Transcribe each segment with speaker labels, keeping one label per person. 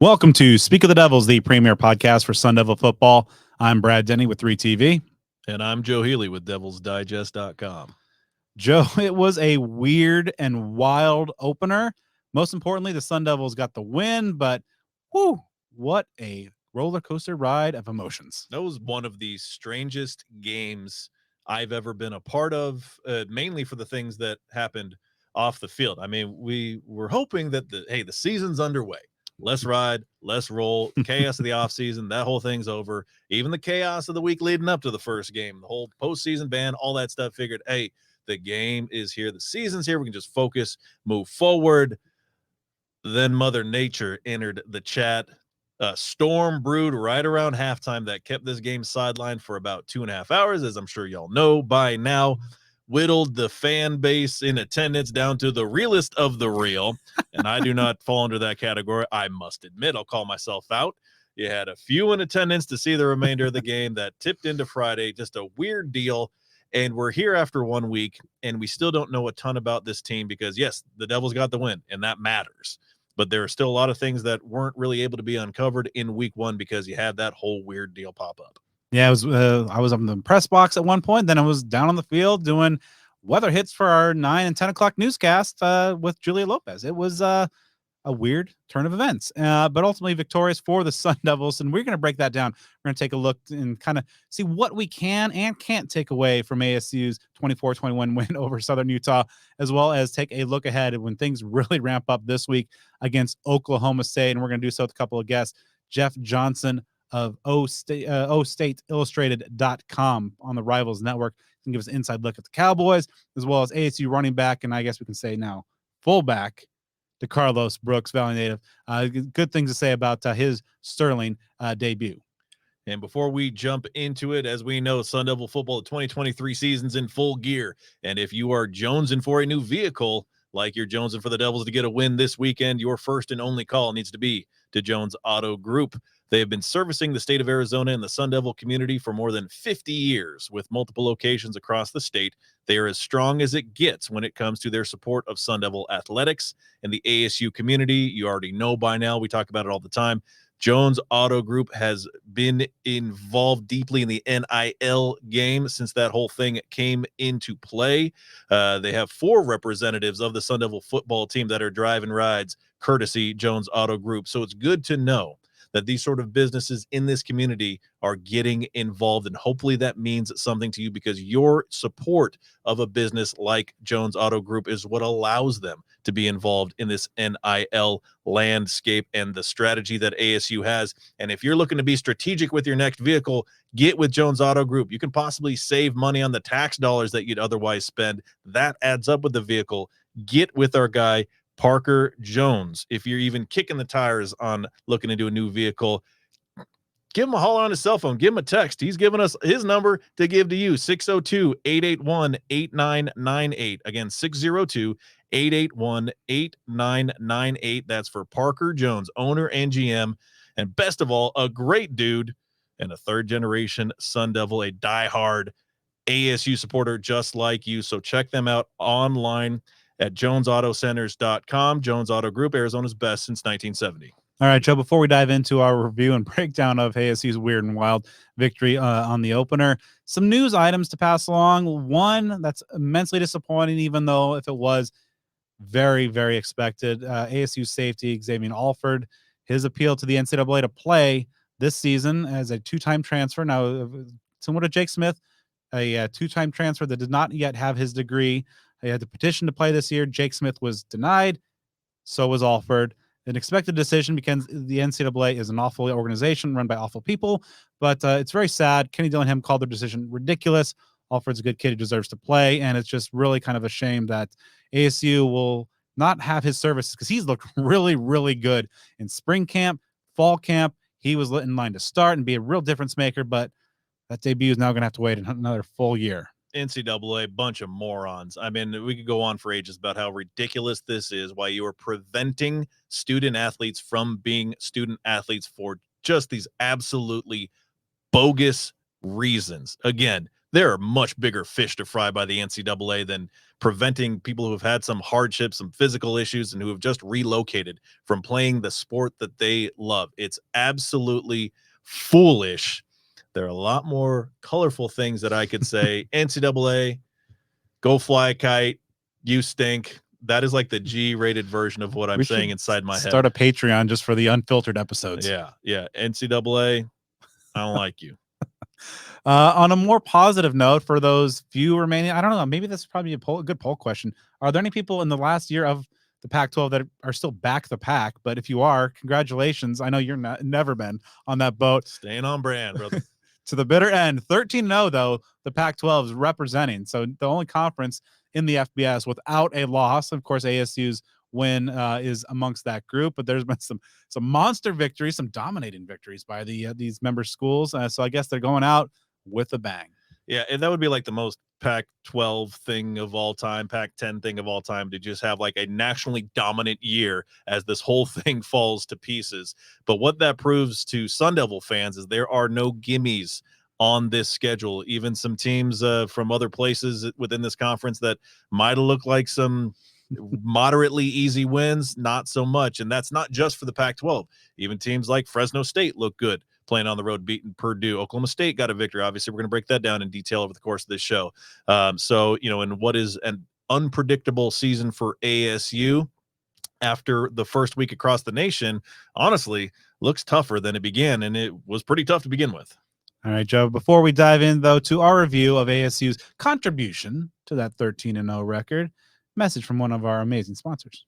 Speaker 1: Welcome to Speak of the Devils, the premier podcast for Sun Devil football. I'm Brad Denny with 3TV.
Speaker 2: And I'm Joe Healy with DevilsDigest.com.
Speaker 1: Joe, it was a weird and wild opener. Most importantly, the Sun Devils got the win, but whew, what a roller coaster ride of emotions.
Speaker 2: That was one of the strangest games I've ever been a part of, mainly for the things that happened off the field. I mean, we were hoping that the season's underway. Let's ride, let's roll. Chaos of the offseason, that whole thing's over. Even the chaos of the week leading up to the first game, the whole postseason ban, all that stuff, figured, hey, the game is here. The season's here. We can just focus, move forward. Then Mother Nature entered the chat. A storm brewed right around halftime that kept this game sidelined for about 2.5 hours, as I'm sure y'all know by now. Whittled the fan base in attendance down to the realest of the real. And I do not fall under that category. I must admit, I'll call myself out. You had a few in attendance to see the remainder of the game that tipped into Friday. Just a weird deal. And we're here after 1 week, and we still don't know a ton about this team because, yes, the Devils got the win, and that matters. But there are still a lot of things that weren't really able to be uncovered in week one because you had that whole weird deal pop up.
Speaker 1: Yeah, it was. I was up in the press box at one point. Then I was down on the field doing weather hits for our 9 and 10 o'clock newscast with Julia Lopez. It was a weird turn of events, but ultimately victorious for the Sun Devils. And we're going to break that down. We're going to take a look and kind of see what we can and can't take away from ASU's 24-21 win over Southern Utah, as well as take a look ahead when things really ramp up this week against Oklahoma State. And we're going to do so with a couple of guests. Jeff Johnson of OStateIllustrated.com on the Rivals Network can give us an inside look at the Cowboys, as well as ASU running back, and I guess we can say now fullback, DeCarlos Brooks, Valley native. Good things to say about his sterling debut.
Speaker 2: And before we jump into it, as we know, Sun Devil football, the 2023 season's in full gear. And if you are jonesing for a new vehicle, like you're jonesing for the Devils to get a win this weekend, your first and only call needs to be to Jones Auto Group. They have been servicing the state of Arizona and the Sun Devil community for more than 50 years with multiple locations across the state. They are as strong as it gets when it comes to their support of Sun Devil athletics and the ASU community. You already know by now. We talk about it all the time. Jones Auto Group has been involved deeply in the NIL game since that whole thing came into play. They have 4 representatives of the Sun Devil football team that are driving rides courtesy Jones Auto Group. So it's good to know that these sort of businesses in this community are getting involved. And hopefully that means something to you because your support of a business like Jones Auto Group is what allows them to be involved in this NIL landscape and the strategy that ASU has. And if you're looking to be strategic with your next vehicle, get with Jones Auto Group. You can possibly save money on the tax dollars that you'd otherwise spend. That adds up with the vehicle. Get with our guy, Parker Jones. If you're even kicking the tires on looking into a new vehicle, give him a holler on his cell phone. Give him a text. He's giving us his number to give to you, 602-881-8998. Again, 602-881-8998. That's for Parker Jones, owner and GM. And best of all, a great dude and a third-generation Sun Devil, a diehard ASU supporter just like you. So check them out online at jonesautocenters.com. Jones Auto Group, Arizona's best since 1970.
Speaker 1: All right, Joe, before we dive into our review and breakdown of ASU's weird and wild victory on the opener, some news items to pass along. One that's immensely disappointing, even though if it was very, very expected. ASU safety Xavier Alford, his appeal to the NCAA to play this season as a 2-time transfer. Now, similar to Jake Smith, a 2-time transfer that did not yet have his degree. He had to petition to play this year. Jake Smith was denied. So was Alford. An expected decision because the NCAA is an awful organization run by awful people, but it's very sad. Kenny Dillingham called their decision ridiculous. Alford's a good kid who deserves to play, and it's just really kind of a shame that ASU will not have his services because he's looked really, really good in spring camp, fall camp. He was in line to start and be a real difference maker, but that debut is now going to have to wait another full year.
Speaker 2: NCAA, bunch of morons. I mean, we could go on for ages about how ridiculous this is, why you are preventing student athletes from being student athletes for just these absolutely bogus reasons. Again, there are much bigger fish to fry by the NCAA than preventing people who have had some hardships, some physical issues, and who have just relocated from playing the sport that they love. It's absolutely foolish. There are a lot more colorful things that I could say. NCAA, go fly a kite. You stink. That is like the G-rated version of what I'm saying inside my head.
Speaker 1: Start a Patreon just for the unfiltered episodes.
Speaker 2: Yeah. NCAA, I don't like you.
Speaker 1: On a more positive note, for those few remaining, I don't know, maybe this is probably a good poll question. Are there any people in the last year of the Pac-12 that are still back the pack? But if you are, congratulations. I know you're never been on that boat.
Speaker 2: Staying on brand, brother.
Speaker 1: To the bitter end. 13-0, though, the Pac-12 is representing. So the only conference in the FBS without a loss. Of course, ASU's win is amongst that group, but there's been some monster victories, some dominating victories by these member schools. So I guess they're going out with a bang.
Speaker 2: Yeah, and that would be like the most Pac-12 thing of all time, Pac-10 thing of all time, to just have like a nationally dominant year as this whole thing falls to pieces. But what that proves to Sun Devil fans is there are no gimmies on this schedule. Even some teams from other places within this conference that might have looked like some moderately easy wins, not so much. And that's not just for the Pac-12. Even teams like Fresno State look good playing on the road, beating Purdue. Oklahoma State got a victory. Obviously, we're going to break that down in detail over the course of this show. So, in what is an unpredictable season for ASU after the first week across the nation, honestly, looks tougher than it began, and it was pretty tough to begin with.
Speaker 1: All right, Joe, before we dive in, though, to our review of ASU's contribution to that 13-0 record, message from one of our amazing sponsors.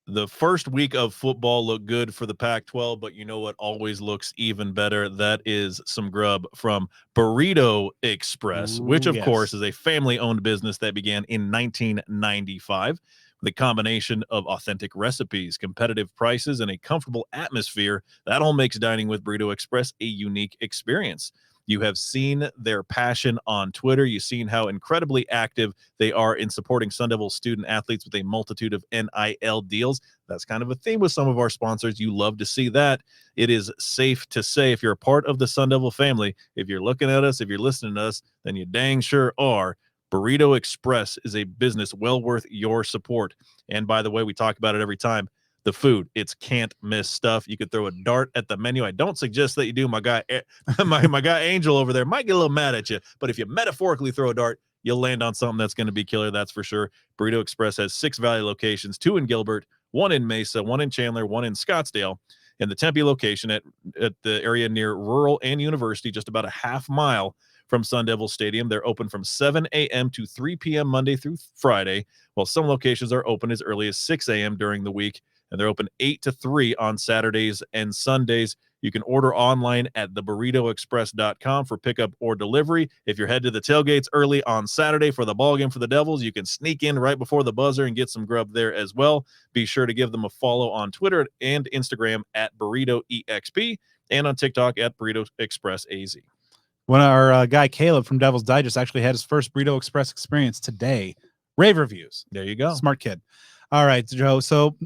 Speaker 2: The first week of football looked good for the Pac-12, but you know what always looks even better? That is some grub from Burrito Express, which, of course, is a family-owned business that began in 1995. The combination of authentic recipes, competitive prices, and a comfortable atmosphere, that all makes dining with Burrito Express a unique experience. You have seen their passion on Twitter. You've seen how incredibly active they are in supporting Sun Devil student athletes with a multitude of NIL deals. That's kind of a theme with some of our sponsors. You love to see that. It is safe to say, if you're a part of the Sun Devil family, if you're looking at us, if you're listening to us, then you dang sure are. Burrito Express is a business well worth your support. And by the way, we talk about it every time. The food, it's can't miss stuff. You could throw a dart at the menu. I don't suggest that you do. My guy, my guy Angel over there might get a little mad at you, but if you metaphorically throw a dart, you'll land on something that's going to be killer. That's for sure. Burrito Express has 6 Valley locations, 2 in Gilbert, 1 in Mesa, 1 in Chandler, 1 in Scottsdale, and the Tempe location at the area near Rural and University, just about a half mile from Sun Devil Stadium. They're open from 7 a.m. to 3 p.m. Monday through Friday, while some locations are open as early as 6 a.m. during the week. And they're open 8 to 3 on Saturdays and Sundays. You can order online at theburritoexpress.com for pickup or delivery. If you're headed to the tailgates early on Saturday for the ball game for the Devils, you can sneak in right before the buzzer and get some grub there as well. Be sure to give them a follow on Twitter and Instagram at BurritoEXP and on TikTok at Burrito Express AZ.
Speaker 1: When our guy Caleb from Devil's Digest actually had his first Burrito Express experience today. Rave reviews.
Speaker 2: There you go.
Speaker 1: Smart kid. All right, Joe. So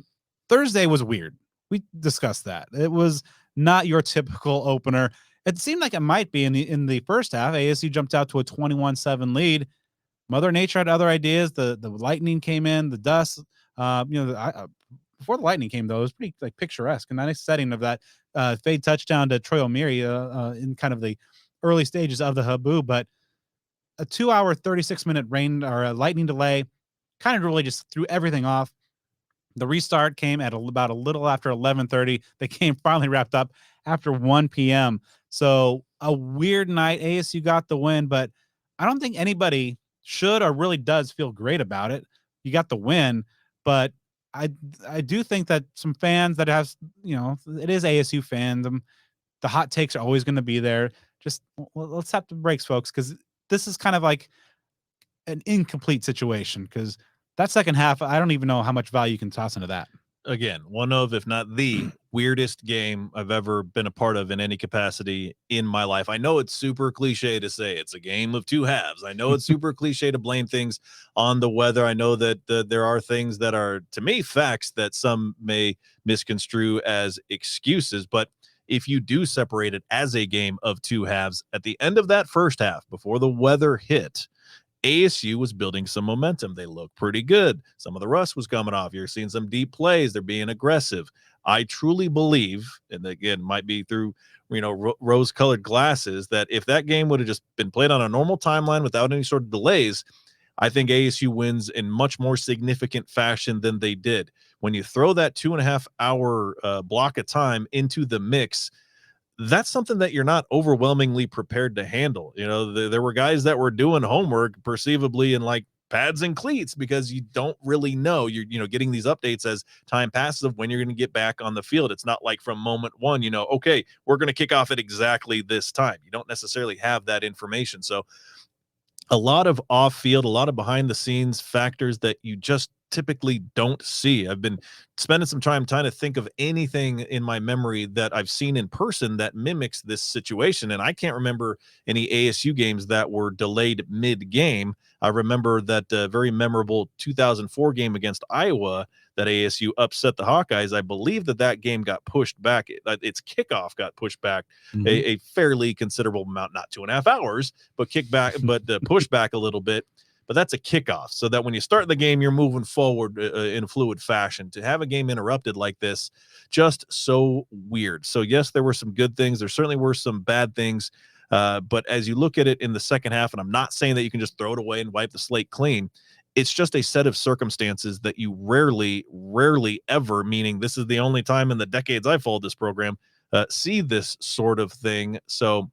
Speaker 1: Thursday was weird. We discussed that. It was not your typical opener. It seemed like it might be in the first half. ASU jumped out to a 21-7 lead. Mother Nature had other ideas. The lightning came in, the dust. Before the lightning came, though, it was pretty like picturesque and nice setting of that fade touchdown to Troy O'Meary in kind of the early stages of the Haboo. But a 2-hour, 36-minute rain or a lightning delay kind of really just threw everything off. The restart came at about a little after 11:30. The game finally wrapped up after 1 p.m. So a weird night. ASU got the win, but I don't think anybody should or really does feel great about it. You got the win, but I do think that some fans that have, it is ASU fandom. The hot takes are always going to be there. Just let's tap the brakes, folks, because this is kind of like an incomplete situation because that second half, I don't even know how much value you can toss into that.
Speaker 2: Again, one of, if not the weirdest game I've ever been a part of in any capacity in my life. I know it's super cliche to say it's a game of 2 halves. I know it's super cliche to blame things on the weather. I know that there are things that are, to me, facts that some may misconstrue as excuses, but if you do separate it as a game of two halves, at the end of that first half, before the weather hit, ASU was building some momentum. They looked pretty good. Some of the rust was coming off. You're seeing some deep plays. They're being aggressive. I truly believe, and again, might be through rose-colored glasses, that if that game would have just been played on a normal timeline without any sort of delays, I think ASU wins in much more significant fashion than they did. When you throw that 2.5 hour block of time into the mix, that's something that you're not overwhelmingly prepared to handle. There were guys that were doing homework perceivably in like pads and cleats because you don't really know. You're getting these updates as time passes of when you're going to get back on the field. It's not like from moment one, okay, we're going to kick off at exactly this time. You don't necessarily have that information. So a lot of off-field, a lot of behind-the-scenes factors that you just typically don't see. I've been spending some time trying to think of anything in my memory that I've seen in person that mimics this situation, and I can't remember any ASU games that were delayed mid-game. I remember that very memorable 2004 game against Iowa that ASU upset the Hawkeyes. I believe that game got pushed back. Its kickoff got pushed back a fairly considerable amount, not 2.5 hours, but pushed back a little bit. But that's a kickoff, so that when you start the game, you're moving forward in a fluid fashion. To have a game interrupted like this, just so weird. So yes, there were some good things. There certainly were some bad things. But as you look at it in the second half, and I'm not saying that you can just throw it away and wipe the slate clean, it's just a set of circumstances that you rarely ever, meaning this is the only time in the decades I've followed this program, see this sort of thing. So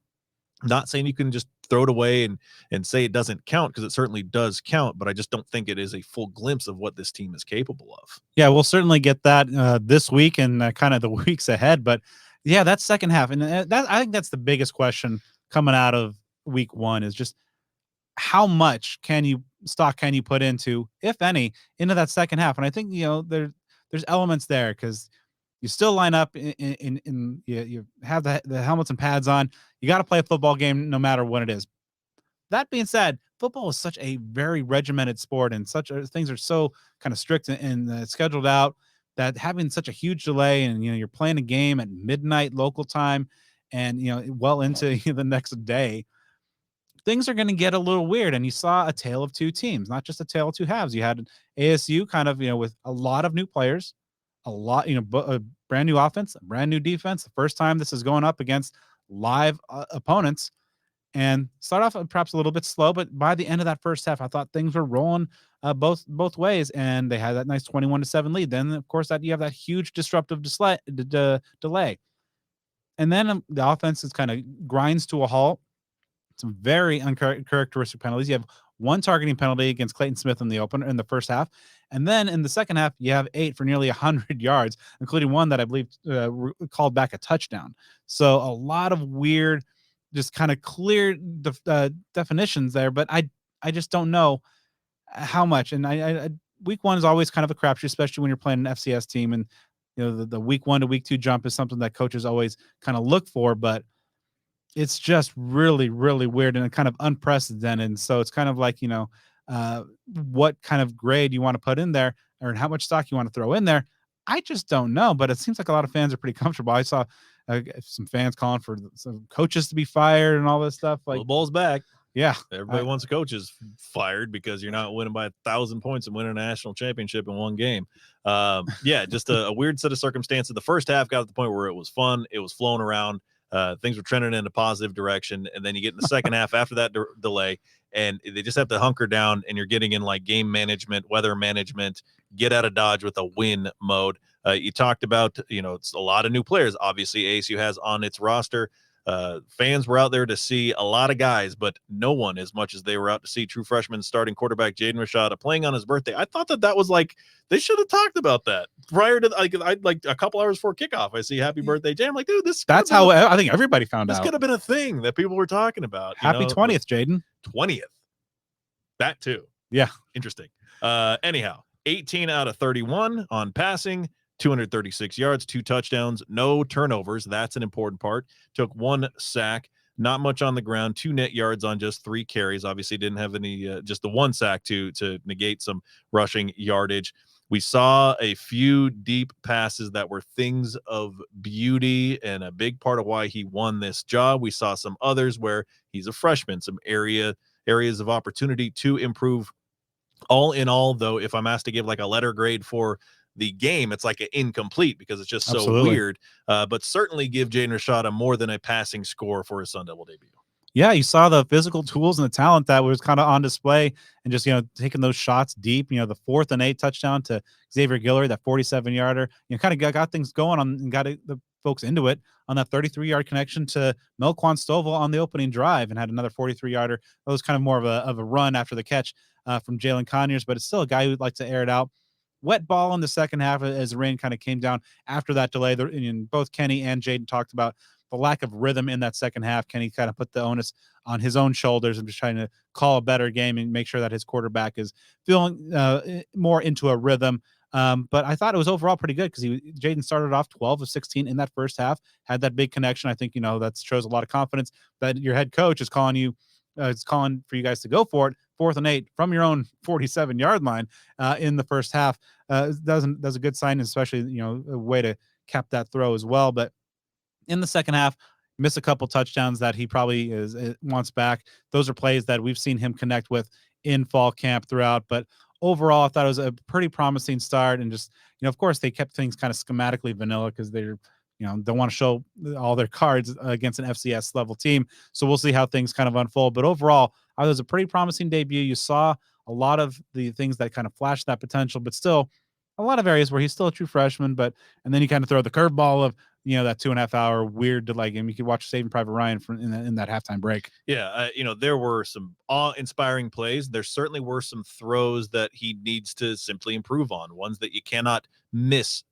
Speaker 2: not saying you can just throw it away and say it doesn't count, because it certainly does count, but I just don't think it is a full glimpse of what this team is capable of.
Speaker 1: Yeah, we'll certainly get that this week and kind of the weeks ahead. But yeah, that second half, and I think that's the biggest question coming out of week one, is just how much stock can you put into, if any, into that second half? And I think there's elements there, because you still line up you have the helmets and pads on. You got to play a football game no matter what it is. That being said, football is such a very regimented sport, and things are so kind of strict and scheduled out, that having such a huge delay, and you're playing a game at midnight local time, and well into the next day, things are going to get a little weird. And you saw a tale of two teams, not just a tale of two halves. You had ASU kind of with a lot of new players, a lot a brand new offense, a brand new defense. The first time this is going up against live opponents, and start off perhaps a little bit slow, but by the end of that first half, I thought things were rolling both ways, and they had that nice 21-7 lead. Then, of course, that you have that huge disruptive delay, and then the offense is kind of grinds to a halt. Some very uncharacteristic penalties. You have one targeting penalty against Clayton Smith in the first half, and then in the second half, you have 8 for nearly 100 yards, including one that I believe called back a touchdown. So a lot of weird, just kind of clear definitions there, but I just don't know how much. And I week one is always kind of a crapshoot, especially when you're playing an FCS team, and the week 1 to week 2 jump is something that coaches always kind of look for, but it's just really, really weird and kind of unprecedented. And so it's kind of like, what kind of grade you want to put in there, or how much stock you want to throw in there. I just don't know, but it seems like a lot of fans are pretty comfortable. I saw some fans calling for some coaches to be fired and all this stuff. Like,
Speaker 2: the ball's back.
Speaker 1: Yeah.
Speaker 2: Everybody wants coaches fired because you're not winning by 1,000 points and winning a national championship in one game. Yeah, just a weird set of circumstances. The first half got to the point where it was fun. It was flowing around. Things were trending in a positive direction. And then you get in the second half after that delay, and they just have to hunker down, and you're getting in like game management, weather management, get out of Dodge with a win mode. You talked about, it's a lot of new players. Obviously, ASU has on its roster. Fans were out there to see a lot of guys, but no one as much as they were out to see true freshman starting quarterback Jaden Rashada playing on his birthday. I thought that was like, they should have talked about that prior to I'd like a couple hours before kickoff. I see happy birthday, Jaden. I'm like, dude, that's
Speaker 1: how I think everybody found out.
Speaker 2: This could have been a thing that people were talking about.
Speaker 1: Happy 20th, Jaden.
Speaker 2: 20th. That too.
Speaker 1: Yeah.
Speaker 2: Interesting. Anyhow, 18 out of 31 on passing, 236 yards, 2 touchdowns, no turnovers. That's an important part. Took 1 sack, not much on the ground, 2 net yards on just 3 carries. Obviously didn't have any, just the 1 sack to negate some rushing yardage. We saw a few deep passes that were things of beauty and a big part of why he won this job. We saw some others where he's a freshman, some areas of opportunity to improve. All in all, though, if I'm asked to give like a letter grade for the game, it's like an incomplete because it's just so
Speaker 1: Absolutely.
Speaker 2: weird. But certainly give Jaden Rashada more than a passing score for his Sun Devil debut.
Speaker 1: Yeah, you saw the physical tools and the talent that was kind of on display, and just taking those shots deep. The 4th and 8 touchdown to Xavier Guillory, that 47-yarder. Kind of got things going on and got the folks into it on that 33-yard connection to Melquan Stovall on the opening drive, and had another 43-yarder. That was kind of more of a run after the catch from Jalen Conyers, but it's still a guy who'd like to air it out. Wet ball in the second half as the rain kind of came down after that delay. And both Kenny and Jaden talked about the lack of rhythm in that second half. Kenny kind of put the onus on his own shoulders and just trying to call a better game and make sure that his quarterback is feeling more into a rhythm. But I thought it was overall pretty good because Jaden started off 12 of 16 in that first half, had that big connection. I think, that shows a lot of confidence that your head coach is calling you. It's calling for you guys to go for it. 4th and 8 from your own 47-yard line in the first half. That's a good sign, especially, a way to cap that throw as well. But in the second half, missed a couple touchdowns that he probably wants back. Those are plays that we've seen him connect with in fall camp throughout. But overall, I thought it was a pretty promising start. And just, of course, they kept things kind of schematically vanilla because they're, don't want to show all their cards against an FCS level team. So we'll see how things kind of unfold. But overall, I thought it was a pretty promising debut. You saw a lot of the things that kind of flashed that potential, but still a lot of areas where he's still a true freshman. And then you kind of throw the curveball of, that 2.5 hour weird delay game. You could watch Saving Private Ryan in that halftime break.
Speaker 2: Yeah, there were some awe-inspiring plays. There certainly were some throws that he needs to simply improve on, ones that you cannot miss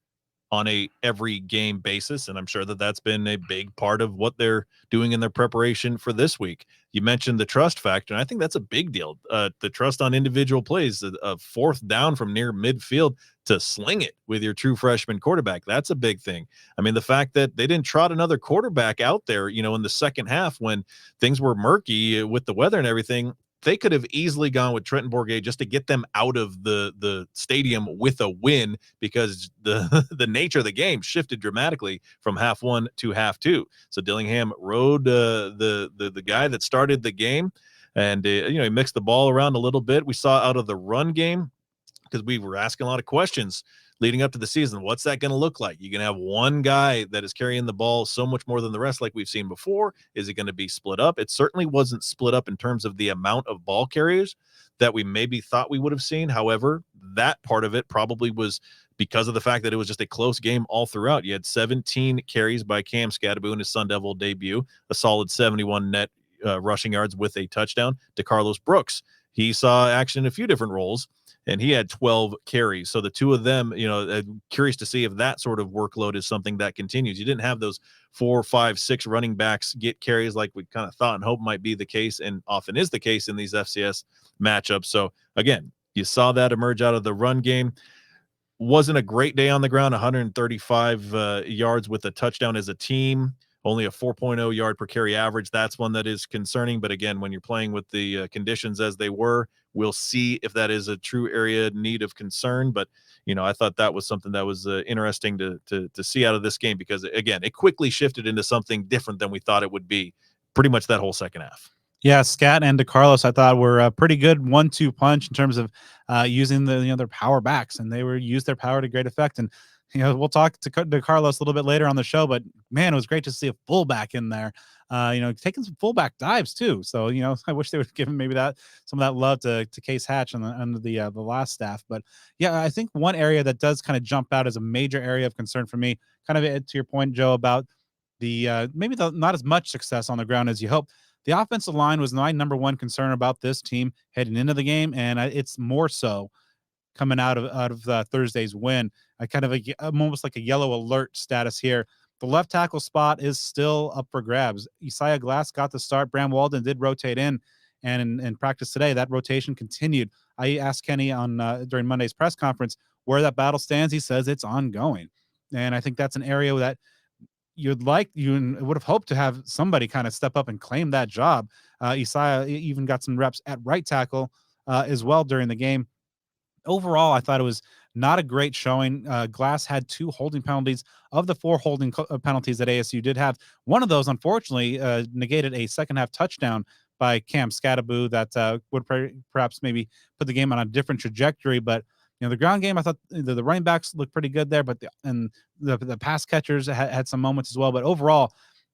Speaker 2: on a every game basis. And I'm sure that that's been a big part of what they're doing in their preparation for this week. You mentioned the trust factor, and I think that's a big deal. The trust on individual plays, a 4th down from near midfield to sling it with your true freshman quarterback. That's a big thing. I mean, the fact that they didn't trot another quarterback out there, in the second half when things were murky with the weather and everything, they could have easily gone with Trenton Bourguet just to get them out of the stadium with a win, because the nature of the game shifted dramatically from half 1 to half 2. So Dillingham rode the guy that started the game, and he mixed the ball around a little bit. We saw out of the run game, because we were asking a lot of questions leading up to the season. What's that going to look like? You're going to have one guy that is carrying the ball so much more than the rest, like we've seen before. Is it going to be split up? It certainly wasn't split up in terms of the amount of ball carriers that we maybe thought we would have seen. However, that part of it probably was because of the fact that it was just a close game all throughout. You had 17 carries by Cam Scatterbo in his Sun Devil debut, a solid 71 net rushing yards with a touchdown. DeCarlos Brooks, he saw action in a few different roles, and he had 12 carries. So the two of them, curious to see if that sort of workload is something that continues. You didn't have those 4, 5, 6 running backs get carries like we kind of thought and hope might be the case, and often is the case in these FCS matchups. So again, you saw that emerge out of the run game. Wasn't a great day on the ground, 135 yards with a touchdown as a team. Only a 4.0 yard per carry average. That's one that is concerning. But again, when you're playing with the conditions as they were, we'll see if that is a true area need of concern. But, I thought that was something that was interesting to see out of this game, because, again, it quickly shifted into something different than we thought it would be pretty much that whole second half.
Speaker 1: Yeah, Scat and DeCarlos, I thought, were a pretty good 1-2 punch in terms of using their power backs, and they used their power to great effect. And we'll talk to DeCarlos a little bit later on the show, but man, it was great to see a fullback in there, taking some fullback dives too. So I wish they would give him maybe some of that love to Case Hatch under the last staff. But yeah, I think one area that does kind of jump out as a major area of concern for me, kind of to your point, Joe, about the maybe not as much success on the ground as you hope. The offensive line was my number one concern about this team heading into the game, and it's more so coming out of Thursday's win. I'm almost like a yellow alert status here. The left tackle spot is still up for grabs. Isaiah Glass got the start. Bram Walden did rotate in, and in practice today, that rotation continued. I asked Kenny during Monday's press conference where that battle stands. He says it's ongoing, and I think that's an area that you would have hoped to have somebody kind of step up and claim that job. Isaiah even got some reps at right tackle as well during the game. Overall, I thought it was Not a great showing. Glass had 2 holding penalties of the 4 holding penalties that ASU did have. One of those, unfortunately, negated a second half touchdown by Cam Scattaboo that would perhaps maybe put the game on a different trajectory. But the ground game, I thought the running backs looked pretty good there, but the pass catchers had some moments as well. But overall,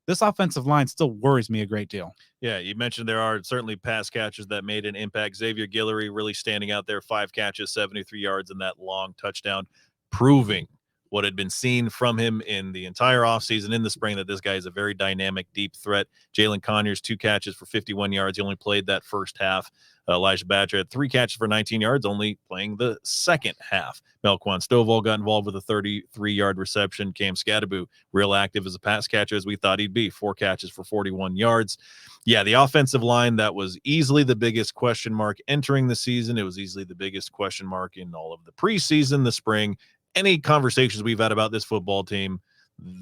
Speaker 1: this offensive line still worries me a great deal.
Speaker 2: Yeah, you mentioned there are certainly pass catchers that made an impact. Xavier Guillory really standing out there, 5 catches, 73 yards, and that long touchdown, proving what had been seen from him in the entire offseason in the spring, that this guy is a very dynamic, deep threat. Jalen Conyers, 2 catches for 51 yards. He only played that first half. Elijah Badger had 3 catches for 19 yards, only playing the second half. Melquan Stovall got involved with a 33-yard reception. Cam Scattaboo, real active as a pass catcher as we thought he'd be, 4 catches for 41 yards. Yeah, the offensive line, that was easily the biggest question mark entering the season. It was easily the biggest question mark in all of the preseason, the spring. Any conversations we've had about this football team,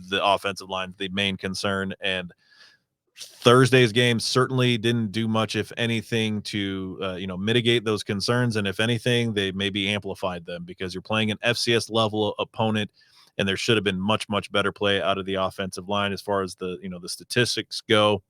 Speaker 2: the offensive line, the main concern. And Thursday's game certainly didn't do much, if anything, to mitigate those concerns. And if anything, they maybe amplified them, because you're playing an FCS level opponent, and there should have been much, much better play out of the offensive line as far as the statistics go.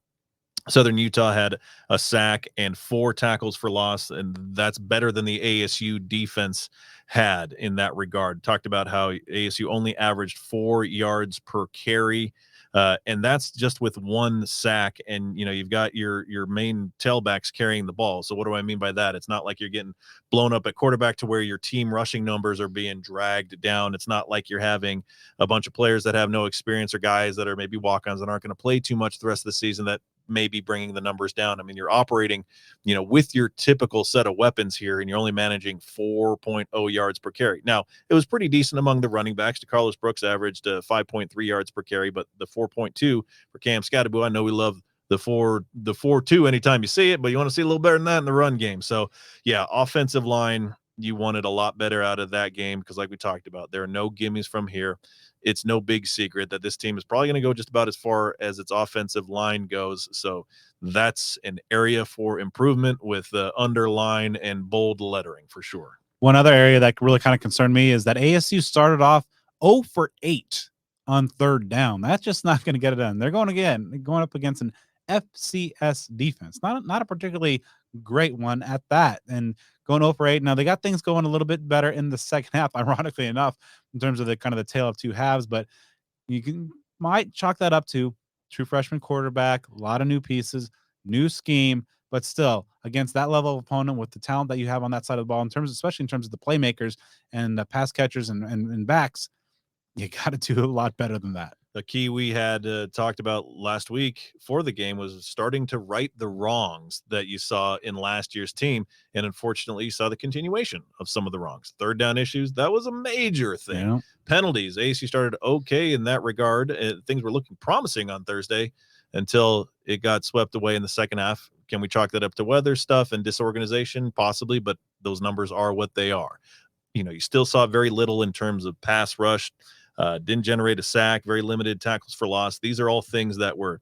Speaker 2: Southern Utah had a sack and 4 tackles for loss, and that's better than the ASU defense had in that regard. Talked about how ASU only averaged 4 yards per carry, and that's just with 1 sack. And you've got your main tailbacks carrying the ball. So what do I mean by that? It's not like you're getting blown up at quarterback to where your team rushing numbers are being dragged down. It's not like you're having a bunch of players that have no experience, or guys that are maybe walk-ons and aren't going to play too much the rest of the season, that may be bringing the numbers down. I mean, you're operating, with your typical set of weapons here, and you're only managing 4.0 yards per carry. Now, it was pretty decent among the running backs. DeCarlos Brooks averaged 5.3 yards per carry, but the 4.2 for Cam Scattaboo, I know we love the 4.2 anytime you see it, but you want to see a little better than that in the run game. So, yeah, offensive line, you wanted a lot better out of that game, because like we talked about, there are no gimmies from here. It's no big secret that this team is probably going to go just about as far as its offensive line goes. So that's an area for improvement, with underline and bold lettering for sure.
Speaker 1: One other area that really kind of concerned me is that ASU started off 0 for 8 on 3rd down. That's just not going to get it done. They're going up against an FCS defense, not a particularly great one at that, and going 0 for 8. Now they got things going a little bit better in the second half, ironically enough, in terms of the kind of the tale of 2 halves. But you might chalk that up to true freshman quarterback, a lot of new pieces, new scheme, but still against that level of opponent with the talent that you have on that side of the ball, especially in terms of the playmakers and the pass catchers and backs, you got to do a lot better than that.
Speaker 2: The key we had talked about last week for the game was starting to right the wrongs that you saw in last year's team. And unfortunately, you saw the continuation of some of the wrongs. 3rd down issues, that was a major thing.
Speaker 1: Yeah.
Speaker 2: Penalties, ASU started okay in that regard. Things were looking promising on Thursday until it got swept away in the second half. Can we chalk that up to weather stuff and disorganization? Possibly, but those numbers are what they are. You still saw very little in terms of pass rush. Didn't generate a sack, very limited tackles for loss. These are all things that were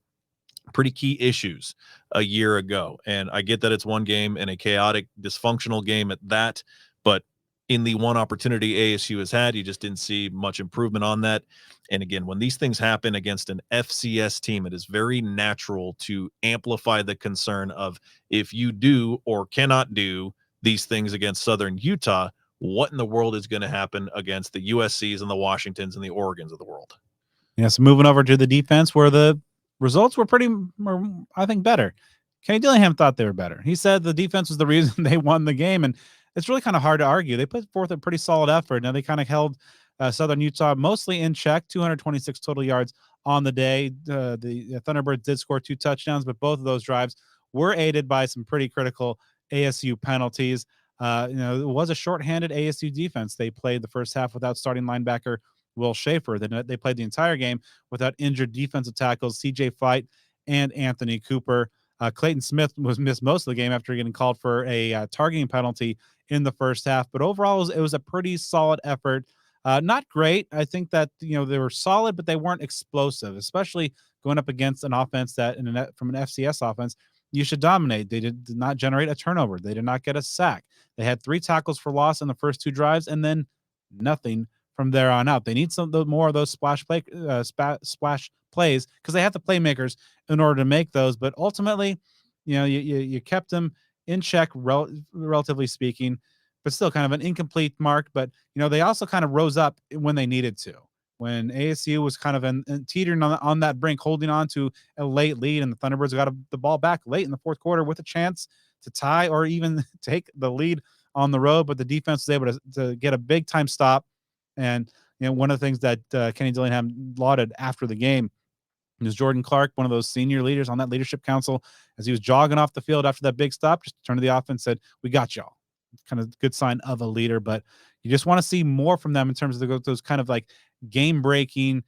Speaker 2: pretty key issues a year ago. And I get that it's one game and a chaotic, dysfunctional game at that, but in the one opportunity ASU has had, you just didn't see much improvement on that. And again, when these things happen against an FCS team, it is very natural to amplify the concern of, if you do or cannot do these things against Southern Utah, what in the world is going to happen against the USCs and the Washingtons and the Oregons of the world?
Speaker 1: Yeah, so moving over to the defense, where the results were I think, better. Kenny Dillingham thought they were better. He said the defense was the reason they won the game, and it's really kind of hard to argue. They put forth a pretty solid effort. Now, they kind of held Southern Utah mostly in check, 226 total yards on the day. The Thunderbirds did score 2 touchdowns, but both of those drives were aided by some pretty critical ASU penalties. It was a shorthanded ASU defense. They played the first half without starting linebacker Will Schaefer. They played the entire game without injured defensive tackles CJ Fight and Anthony Cooper. Clayton Smith was missed most of the game after getting called for a targeting penalty in the first half. But overall, it was a pretty solid effort. Not great. I think that they were solid, but they weren't explosive, especially going up against an offense that from an FCS offense you should dominate. They did not generate a turnover. They did not get a sack. They had 3 tackles for loss in the first 2 drives, and then nothing from there on out. They need more of those splash plays because they have the playmakers in order to make those. But ultimately, you kept them in check, relatively speaking, but still kind of an incomplete mark. But they also kind of rose up when they needed to. When ASU was kind of teetering on that brink, holding on to a late lead, and the Thunderbirds got the ball back late in the fourth quarter with a chance to tie or even take the lead on the road, but the defense was able to get a big time stop. And one of the things that Kenny Dillingham lauded after the game is Jordan Clark, one of those senior leaders on that leadership council, as he was jogging off the field after that big stop, just turned to the offense and said, "We got y'all." Kind of good sign of a leader, but you just want to see more from them in terms of those kind of like game breaking,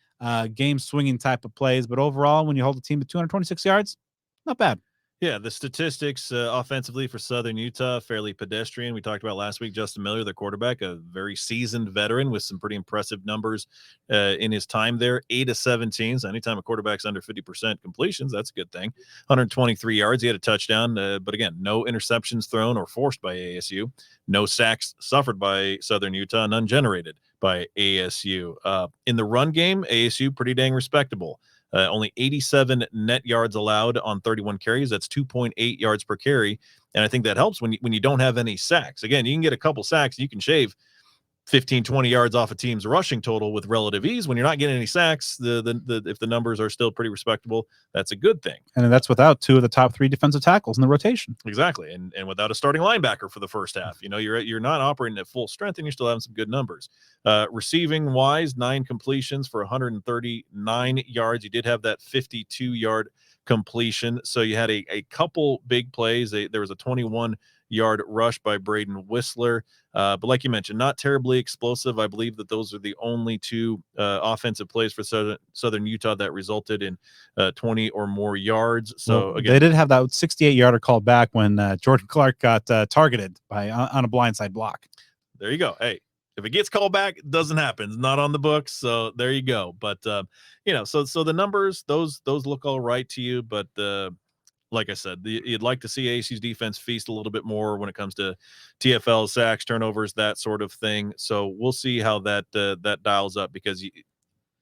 Speaker 1: game swinging type of plays. But overall, when you hold the team to 226 yards, not bad.
Speaker 2: Yeah, the statistics offensively for Southern Utah, fairly pedestrian. We talked about last week, Justin Miller, the quarterback, a very seasoned veteran with some pretty impressive numbers in his time there. 8 of 17. So anytime a quarterback's under 50% completions, that's a good thing. 123 yards. He had a touchdown, but again, no interceptions thrown or forced by ASU. No sacks suffered by Southern Utah, none generated by ASU. In the run game, ASU pretty dang respectable. Only 87 net yards allowed on 31 carries. That's 2.8 yards per carry. And I think that helps when you don't have any sacks. Again, you can get a couple sacks. You can shave 15, 20 yards off a team's rushing total with relative ease. When you're not getting any sacks, if the numbers are still pretty respectable, that's a good thing.
Speaker 1: And that's without 2 of the top 3 defensive tackles in the rotation.
Speaker 2: Exactly. And without a starting linebacker for the first half. You're not operating at full strength, and you're still having some good numbers. Receiving wise, 9 completions for 139 yards. You did have that 52-yard completion. So you had a couple big plays. There was a 21-yard rush by Braden Whistler. But like you mentioned, not terribly explosive. I believe that those are the only 2 offensive plays for Southern Utah that resulted in 20 or more yards. So again,
Speaker 1: they did have that 68-yarder called back when Jordan Clark got targeted on a blindside block.
Speaker 2: There you go. Hey, if it gets called back, it doesn't happen. It's not on the books. So there you go. But so the numbers, those look all right to you. But like I said, you'd like to see ASU's defense feast a little bit more when it comes to TFL, sacks, turnovers, that sort of thing. So we'll see how that dials up, because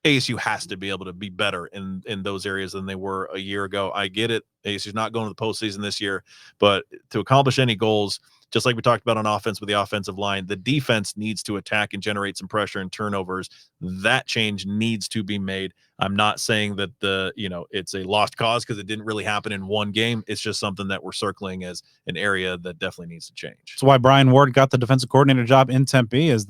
Speaker 2: ASU has to be able to be better in those areas than they were a year ago. I get it. ASU's not going to the postseason this year, but to accomplish any goals, just like we talked about on offense with the offensive line, the defense needs to attack and generate some pressure and turnovers. That change needs to be made. I'm not saying that it's a lost cause because it didn't really happen in one game. It's just something that we're circling as an area that definitely needs to change.
Speaker 1: That's why Brian Ward got the defensive coordinator job in Tempe, is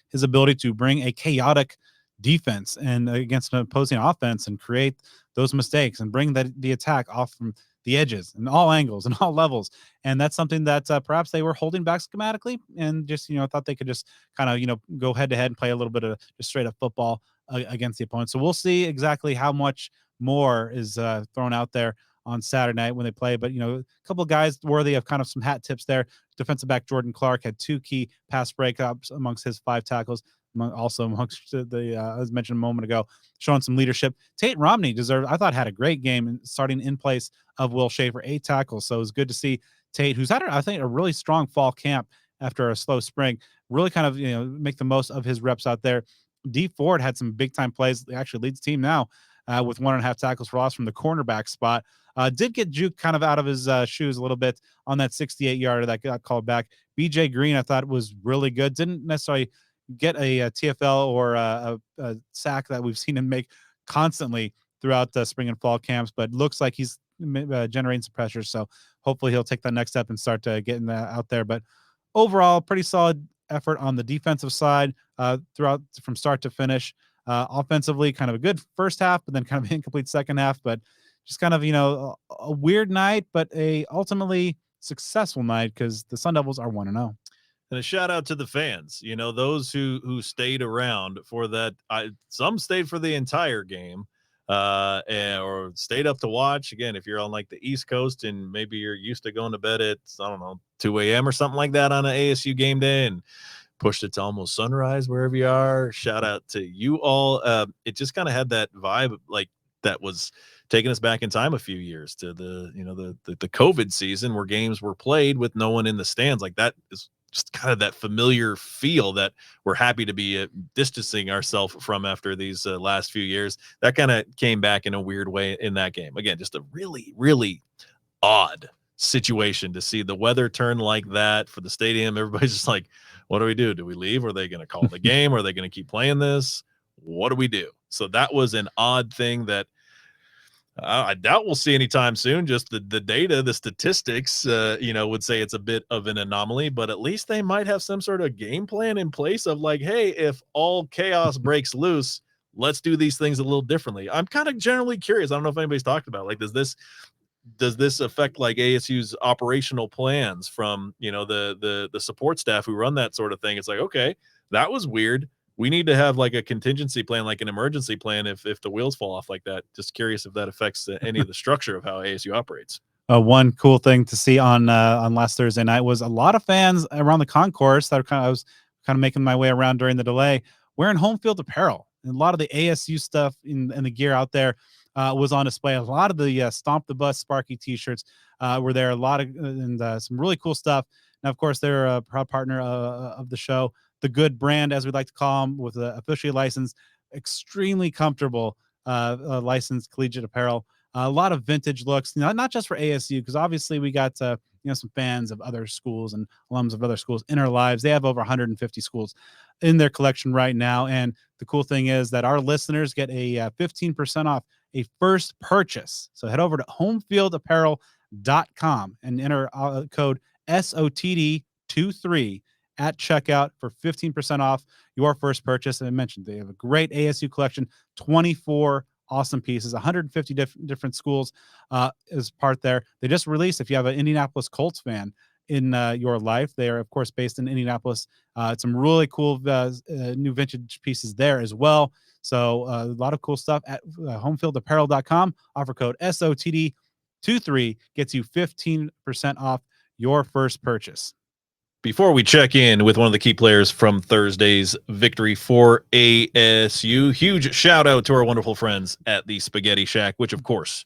Speaker 1: his ability to bring a chaotic defense and against an opposing offense and create those mistakes and bring the attack off from the edges and all angles and all levels. And that's something that perhaps they were holding back schematically and just, thought they could just kind of, go head to head and play a little bit of just straight up football against the opponent. So we'll see exactly how much more is thrown out there on Saturday night when they play. But, a couple of guys worthy of kind of some hat tips there. Defensive back Jordan Clark had 2 key pass breakups amongst his 5 tackles. Also amongst as mentioned a moment ago, showing some leadership. Tate Romney I thought had a great game starting in place of Will Schaefer, 8 tackles. So it was good to see Tate, who's had, I think, a really strong fall camp after a slow spring, really kind of, make the most of his reps out there. D Ford had some big time plays. He actually leads the team now with 1.5 tackles for loss from the cornerback spot. Did get Juke kind of out of his shoes a little bit on that 68-yarder that got called back. BJ Green, I thought, was really good. Didn't necessarily get a TFL or a sack that we've seen him make constantly throughout the spring and fall camps, but looks like he's generating some pressure. So hopefully he'll take that next step and start getting that out there. But overall, pretty solid effort on the defensive side throughout from start to finish. Offensively, kind of a good first half, but then kind of incomplete second half. But just kind of, a weird night, but a ultimately successful night because the Sun Devils are 1-0.
Speaker 2: And a shout out to the fans, those who stayed around for that. Some stayed for the entire game, or stayed up to watch. Again, if you're on like the East Coast and maybe you're used to going to bed at 2 a.m. or something like that on an ASU game day and pushed it to almost sunrise wherever you are. Shout out to you all. It just kind of had that vibe, like that was taking us back in time a few years to the COVID season where games were played with no one in the stands. Like that is just kind of that familiar feel that we're happy to be distancing ourselves from after these last few years. That kind of came back in a weird way in that game. Again, just a really, really odd situation to see the weather turn like that for the stadium. Everybody's just like, what do we do? Do we leave? Are they going to call the game? Are they going to keep playing this? What do we do? So that was an odd thing that I doubt we'll see anytime soon. Just the data, the statistics, would say it's a bit of an anomaly, but at least they might have some sort of game plan in place of like, hey, if all chaos breaks loose, let's do these things a little differently. I'm kind of generally curious. I don't know if anybody's talked about, like, does this affect like ASU's operational plans from, the support staff who run that sort of thing? It's like, okay, that was weird. We need to have like a contingency plan, like an emergency plan if the wheels fall off like that. Just curious if that affects any of the structure of how ASU operates.
Speaker 1: One cool thing to see on last Thursday night was a lot of fans around the concourse that I was kind of making my way around during the delay wearing home field apparel. And a lot of the ASU stuff and the gear out there was on display. A lot of the Stomp the Bus Sparky t-shirts were there. A lot of and some really cool stuff. Now, of course, they're a proud partner of the show. The Good brand, as we like to call them, with a officially licensed, extremely comfortable licensed collegiate apparel. A lot of vintage looks, not just for ASU, because obviously we got some fans of other schools and alums of other schools in our lives. They have over 150 schools in their collection right now. And the cool thing is that our listeners get a 15% off a first purchase. So head over to homefieldapparel.com and enter code SOTD23 at checkout for 15% off your first purchase. And I mentioned they have a great ASU collection, 24 awesome pieces, 150 different schools as part there. They just released, if you have an Indianapolis Colts fan in your life, they are, of course, based in Indianapolis. Some really cool new vintage pieces there as well. So a lot of cool stuff at homefieldapparel.com. Offer code SOTD23 gets you 15% off your first purchase.
Speaker 2: Before we check in with one of the key players from Thursday's victory for ASU, huge shout out to our wonderful friends at the Spaghetti Shack, which, of course,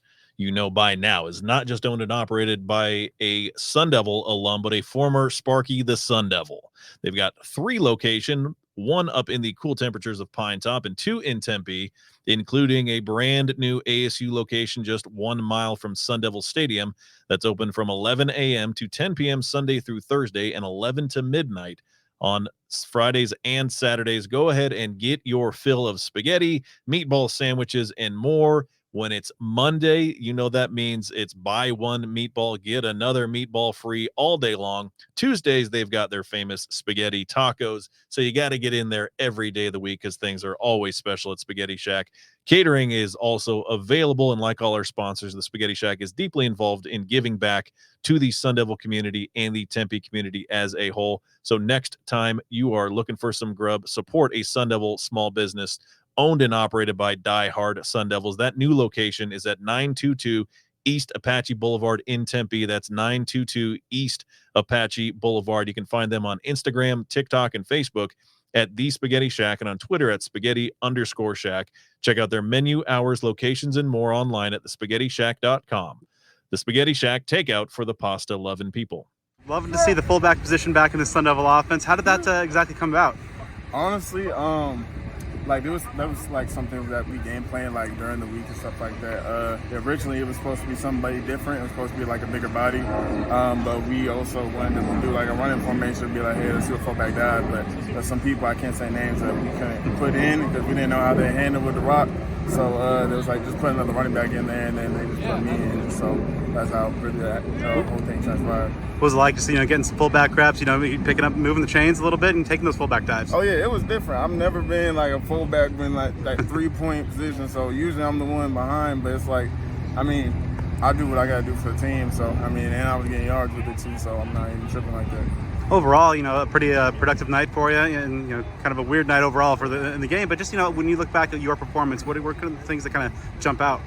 Speaker 2: by now is not just owned and operated by a Sun Devil alum, but a former Sparky the Sun Devil. They've got 3 locations, 1 up in the cool temperatures of Pine Top and 2 in Tempe, including a brand new ASU location just 1 mile from Sun Devil Stadium that's open from 11 a.m. to 10 p.m. Sunday through Thursday and 11 to midnight on Fridays and Saturdays. Go ahead and get your fill of spaghetti, meatball sandwiches, and more. When it's Monday, that means it's buy one meatball, get another meatball free all day long. Tuesdays, they've got their famous spaghetti tacos. So you got to get in there every day of the week because things are always special at Spaghetti Shack. Catering is also available. And like all our sponsors, the Spaghetti Shack is deeply involved in giving back to the Sun Devil community and the Tempe community as a whole. So next time you are looking for some grub, support a Sun Devil small business owned and operated by die-hard Sun Devils. That new location is at 922 East Apache Boulevard in Tempe. That's 922 East Apache Boulevard. You can find them on Instagram, TikTok, and Facebook at The Spaghetti Shack and on Twitter at Spaghetti_Shack. Check out their menu, hours, locations, and more online at thespaghettishack.com. The Spaghetti Shack, takeout for the pasta-loving people.
Speaker 3: Loving to see the fullback position back in the Sun Devil offense. How did that exactly come about?
Speaker 4: Honestly, that was like something that we game planned like during the week and stuff like that. Originally it was supposed to be somebody different. It was supposed to be like a bigger body, but we also wanted to do like a running formation to be like, hey, let's do a fullback dive. But there's some people, I can't say names, that we couldn't put in because we didn't know how they handled with the rock. So there was like just put another running back in there, and then they just put me in. So that's how really that whole thing transpired.
Speaker 3: What was it like just getting some fullback reps, picking up, moving the chains a little bit and taking those fullback dives?
Speaker 4: Oh yeah, it was different. I've never been like a fullback in like 3-point position. So usually I'm the one behind, but it's like, I do what I gotta do for the team. So and I was getting yards with it too. So I'm not even tripping like that.
Speaker 3: Overall, a pretty productive night for you, and kind of a weird night overall in the game. But just when you look back at your performance, what are kind of the things that kind of jump out?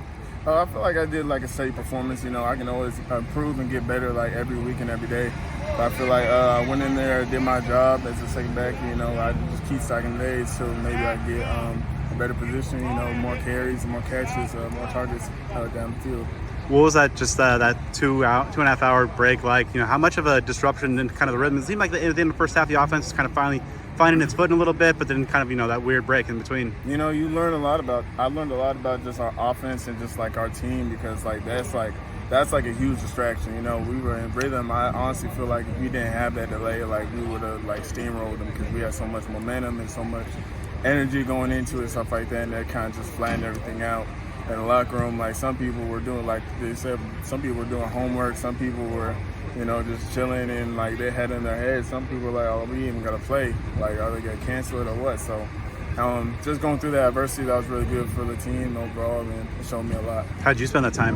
Speaker 4: I feel like I did like a steady performance. I can always improve and get better like every week and every day. But I feel like I went in there, did my job as a second back. I just keep stacking days so maybe I get a better position. More carries, more catches, more targets down the field.
Speaker 3: What was that? Just that 2.5 hour break like? How much of a disruption in kind of the rhythm? It seemed like at the end of the first half, the offense is kind of finally finding its footing a little bit, but then kind of that weird break in between.
Speaker 4: You learn a lot about. I learned a lot about just our offense and just like our team, because like that's like a huge distraction. We were in rhythm. I honestly feel like if we didn't have that delay, like we would have like steamrolled them, because we had so much momentum and so much energy going into it, stuff like that, and that kind of just flattened everything out. In the locker room, like some people were doing, like they said, some people were doing homework, some people were, just chilling and like they had in their head. Some people were like, oh, we even gotta play, like are they gonna cancel it or what? So just going through that adversity, that was really good for the team overall, and it showed me a lot.
Speaker 3: How'd you spend that time?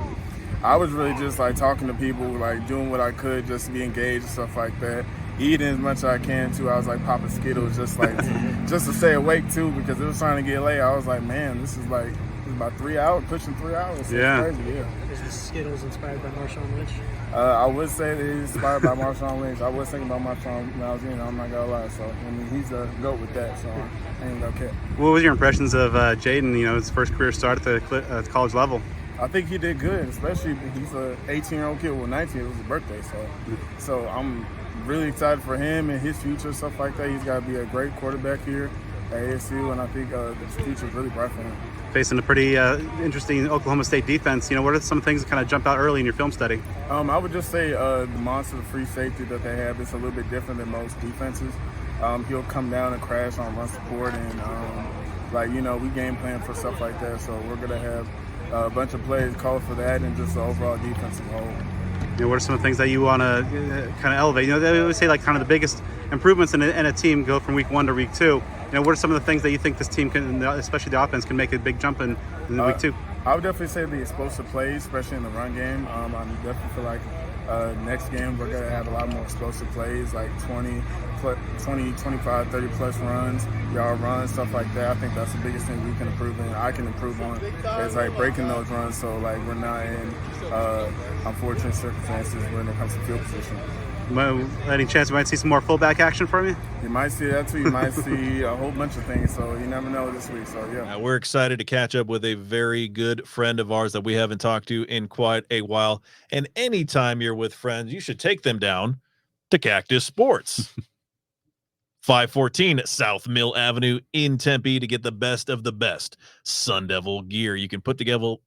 Speaker 4: I was really just like talking to people, like doing what I could just to be engaged and stuff like that. Eating as much as I can too. I was like popping Skittles just like just to stay awake too, because it was starting to get late. I was like, man, this is like about 3 hours, pushing 3 hours. So
Speaker 3: yeah.
Speaker 4: It's crazy, yeah.
Speaker 5: Is the Skittles inspired by Marshawn Lynch?
Speaker 4: I would say that he's inspired by Marshawn Lynch. I was thinking about Marshawn when I was in. I'm not gonna lie. So he's a goat with that. So I ain't gonna care.
Speaker 3: What was your impressions of Jaden? His first career start at the college level.
Speaker 4: I think he did good, especially he's a 18-year-old kid. Well, 19. It was his birthday, so I'm really excited for him and his future, stuff like that. He's got to be a great quarterback here at ASU, and I think the future is really bright for him.
Speaker 3: Facing a pretty interesting Oklahoma State defense, what are some things that kind of jumped out early in your film study?
Speaker 4: I would just say the monster free safety that they have is a little bit different than most defenses. He'll come down and crash on run support, and we game plan for stuff like that. So we're gonna have a bunch of plays called for that, and just the overall defensive whole.
Speaker 3: What are some of the things that you want to kind of elevate? They always say like kind of the biggest improvements in a team go from week 1 to week 2. What are some of the things that you think this team can, especially the offense, can make a big jump in week 2?
Speaker 4: I would definitely say the explosive plays, especially in the run game. I definitely feel like next game we're going to have a lot more explosive plays, like 20, 25, 30 plus runs, yard runs, stuff like that. I think that's the biggest thing we can improve in. I can improve on is like breaking those runs, so like we're not in unfortunate circumstances when it comes to field position.
Speaker 3: Any chance we might see some more fullback action from you?
Speaker 4: You might see that too. You might see a whole bunch of things, so you never know this week. So yeah.
Speaker 2: We're excited to catch up with a very good friend of ours that we haven't talked to in quite a while. And anytime you're with friends, you should take them down to Cactus Sports. 514 South Mill Avenue in Tempe to get the best of the best Sun Devil gear. You can put together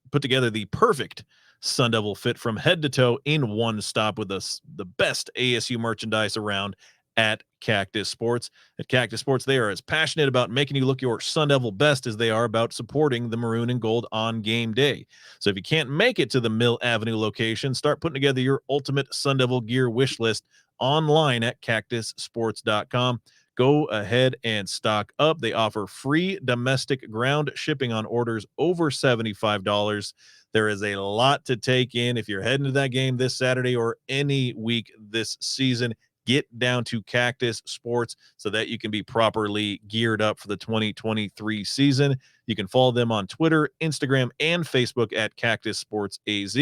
Speaker 2: the perfect Sun Devil fit from head to toe in one stop with us, the best ASU merchandise around at Cactus Sports. At Cactus Sports, they are as passionate about making you look your Sun Devil best as they are about supporting the maroon and gold on game day. So if you can't make it to the Mill Avenue location, start putting together your ultimate Sun Devil gear wish list online at cactussports.com. Go ahead and stock up. They offer free domestic ground shipping on orders over $75. There is a lot to take in. If you're heading to that game this Saturday or any week this season, get down to Cactus Sports so that you can be properly geared up for the 2023 season. You can follow them on Twitter, Instagram, and Facebook at Cactus Sports AZ.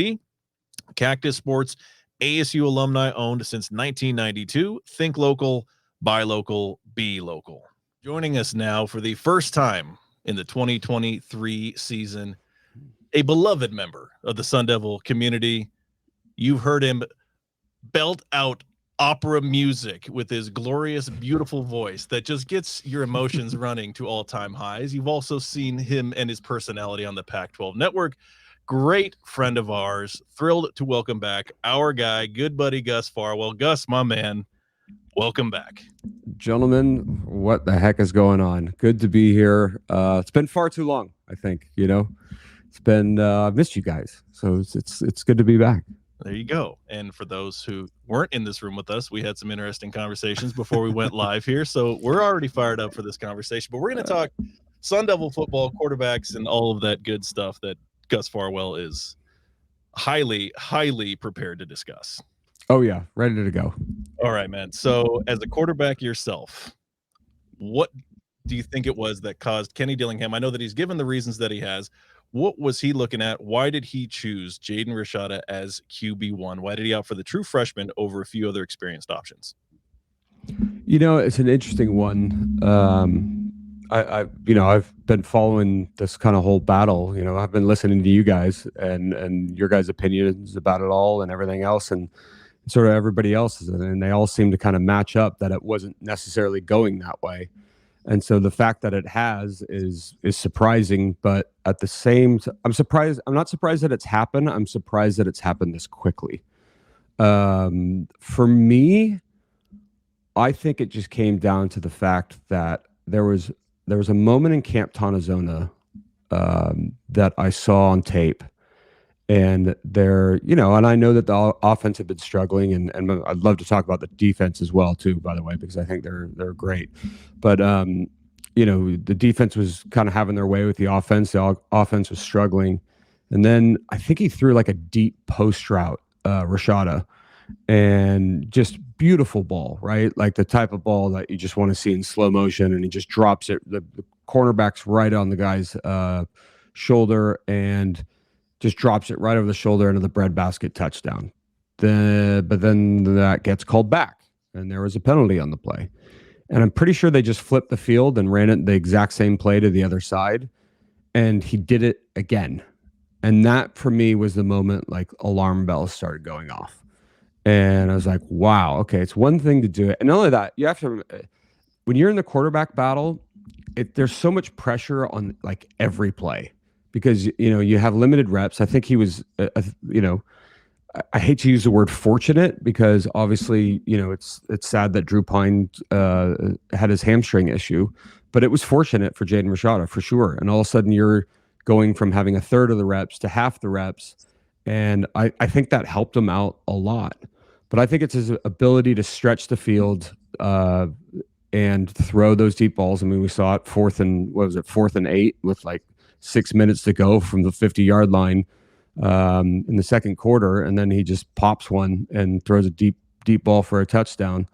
Speaker 2: Cactus Sports, ASU alumni owned since 1992. Think local, buy local, be local. Joining us now for the first time in the 2023 season, a beloved member of the Sun Devil community. You've heard him belt out opera music with his glorious, beautiful voice that just gets your emotions running to all-time highs. You've also seen him and his personality on the Pac-12 network. Great friend of ours. Thrilled to welcome back our guy, good buddy Gus Farwell. Gus, my man, welcome back.
Speaker 6: Gentlemen, what the heck is going on? Good to be here. It's been far too long, I think, It's been I've missed you guys, so it's good to be back.
Speaker 2: There you go. And for those who weren't in this room with us, we had some interesting conversations before we went live here, so we're already fired up for this conversation. But we're going to talk Sun Devil football, quarterbacks, and all of that good stuff that Gus Farwell is highly, highly prepared to discuss.
Speaker 6: Oh yeah, ready to go.
Speaker 2: All right, man. So as a quarterback yourself, what do you think it was that caused Kenny Dillingham? I know that he's given the reasons that he has. What was he looking at? Why did he choose Jaden Rashada as QB1? Why did he opt for the true freshman over a few other experienced options?
Speaker 6: It's an interesting one. I've been following this kind of whole battle. I've been listening to you guys and your guys' opinions about it all and everything else, and sort of everybody else's, and they all seem to kind of match up that it wasn't necessarily going that way. And so the fact that it has is surprising, but at the same time, I'm surprised. I'm not surprised that it's happened. I'm surprised that it's happened this quickly. For me, I think it just came down to the fact that there was a moment in Camp Tonazona that I saw on tape, and and I know that the offense had been struggling, and I'd love to talk about the defense as well too, by the way, because I think they're great. But the defense was kind of having their way with the offense. The offense was struggling, and then I think he threw like a deep post route, Rashada, and just beautiful ball, right? Like the type of ball that you just want to see in slow motion, and he just drops it. The cornerback's right on the guy's shoulder, and just drops it right over the shoulder into the breadbasket touchdown. But then that gets called back, and there was a penalty on the play. And I'm pretty sure they just flipped the field and ran it the exact same play to the other side, and he did it again. And that, for me, was the moment like alarm bells started going off. And I was like, wow, okay, it's one thing to do it. And not only that, you have to, when you're in the quarterback battle, there's so much pressure on like every play, because you have limited reps. I think he was, I hate to use the word fortunate, because obviously, it's sad that Drew Pine had his hamstring issue, but it was fortunate for Jaden Rashada for sure. And all of a sudden, you're going from having a third of the reps to half the reps, and I think that helped him out a lot. But I think it's his ability to stretch the field and throw those deep balls. I mean, we saw it 4th and 8 with like 6 minutes to go from the 50-yard line in the second quarter, and then he just pops one and throws a deep ball for a touchdown.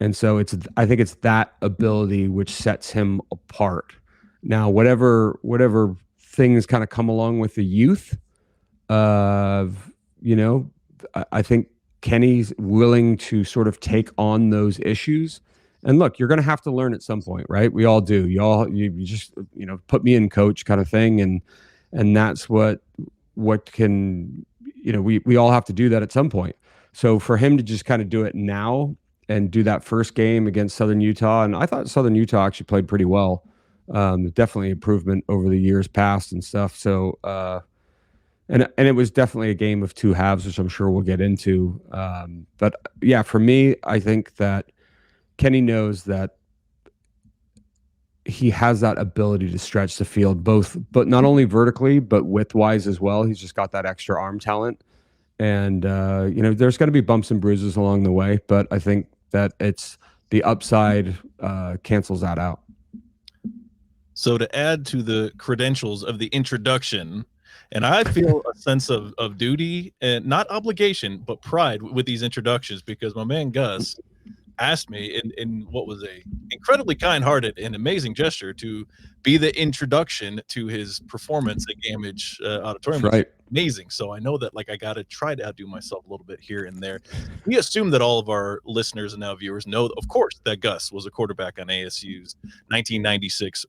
Speaker 6: And so I think it's that ability which sets him apart. Now, whatever things kind of come along with the youth, I think Kenny's willing to sort of take on those issues. And look, you're going to have to learn at some point, right? We all do. You just put me in, coach, kind of thing, and that's what can, we all have to do that at some point. So for him to just kind of do it now and do that first game against Southern Utah, and I thought Southern Utah actually played pretty well. Definitely improvement over the years past and stuff. So and it was definitely a game of two halves, which I'm sure we'll get into. But yeah, for me, I think that Kenny knows that he has that ability to stretch the field, but not only vertically, but width-wise as well. He's just got that extra arm talent. And, there's going to be bumps and bruises along the way, but I think that it's the upside cancels that out.
Speaker 2: So to add to the credentials of the introduction, and I feel a sense of duty and not obligation, but pride with these introductions, because my man Gus asked me in what was a incredibly kind-hearted and amazing gesture to be the introduction to his performance at Gamage Auditorium.
Speaker 6: That's right.
Speaker 2: Amazing. So I know that I got to try to outdo myself a little bit here and there. We assume that all of our listeners and now viewers know, of course, that Gus was a quarterback on ASU's 1996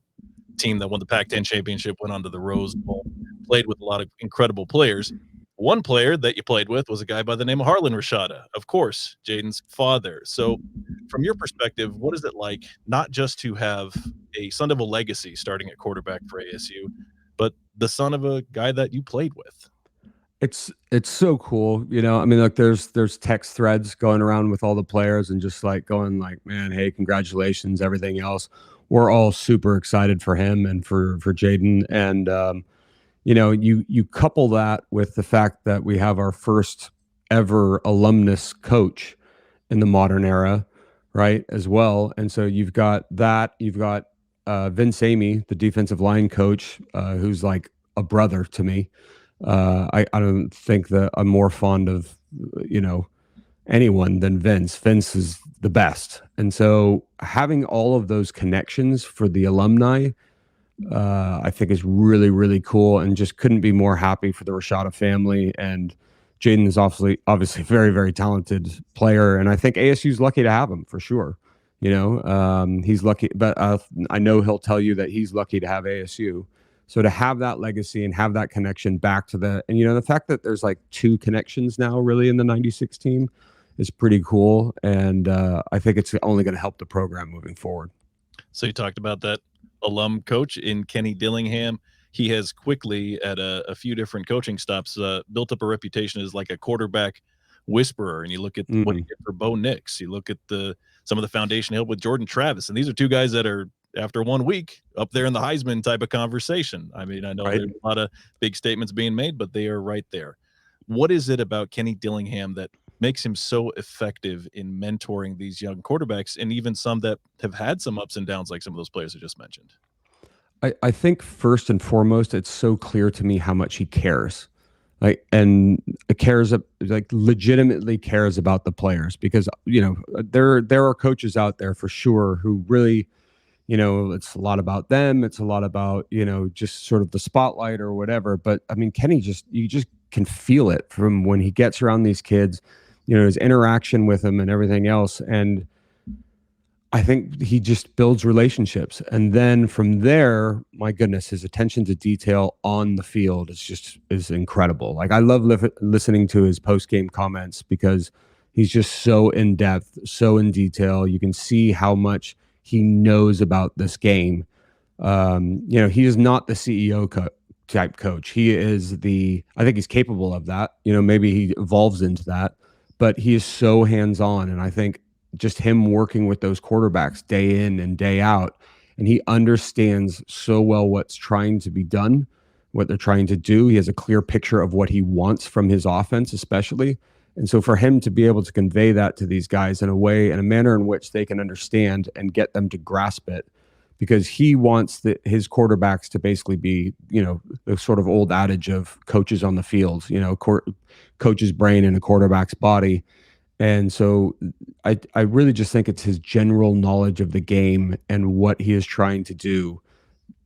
Speaker 2: team that won the Pac-10 championship, went on to the Rose Bowl, played with a lot of incredible players. One player that you played with was a guy by the name of Harlan Rashada, of course, Jaden's father. So from your perspective, what is it like not just to have a Sun Devil legacy starting at quarterback for ASU, but the son of a guy that you played with?
Speaker 6: It's so cool. I mean, like there's text threads going around with all the players and just going man, hey, congratulations, everything else. We're all super excited for him and for Jaden. And, you couple that with the fact that we have our first ever alumnus coach in the modern era, right, as well. And so you've got Vince Amy, the defensive line coach, who's like a brother to me. I don't think that I'm more fond of, anyone than Vince. Vince is the best. And so having all of those connections for the alumni, I think is really, really cool, and just couldn't be more happy for the Rashada family. And Jaden is obviously very, very talented player. And I think ASU's lucky to have him for sure. He's lucky, but I know he'll tell you that he's lucky to have ASU. So to have that legacy and have that connection back to the fact that there's like 2 connections now really in the 96 team is pretty cool. And I think it's only going to help the program moving forward.
Speaker 2: So you talked about that alum coach in Kenny Dillingham. He has quickly, at a few different coaching stops, built up a reputation as like a quarterback whisperer. And you look at what he did for Bo Nix. You look at some of the foundation help with Jordan Travis. And these are 2 guys that are, after 1 week, up there in the Heisman type of conversation. I mean, I know there's a lot of big statements being made, but they are right there. What is it about Kenny Dillingham that makes him so effective in mentoring these young quarterbacks, and even some that have had some ups and downs, like some of those players I just mentioned?
Speaker 6: I think first and foremost, it's so clear to me how much he cares, legitimately cares about the players, because there are coaches out there for sure who really, it's a lot about them. It's a lot about, just sort of the spotlight or whatever. But I mean, Kenny you just can feel it from when he gets around these kids, his interaction with them and everything else. And I think he just builds relationships. And then from there, my goodness, his attention to detail on the field is incredible. Like, I love listening to his post-game comments because he's just so in depth, so in detail. You can see how much he knows about this game. He is not the CEO type coach. He is I think he's capable of that. Maybe he evolves into that, but he is so hands-on. And I think just him working with those quarterbacks day in and day out, and he understands so well what's trying to be done, what they're trying to do. He has a clear picture of what he wants from his offense, especially. And so for him to be able to convey that to these guys in a manner in which they can understand and get them to grasp it, because he wants his quarterbacks to basically be, the sort of old adage of coaches on the field, coach's brain in a quarterback's body. And so I really just think it's his general knowledge of the game and what he is trying to do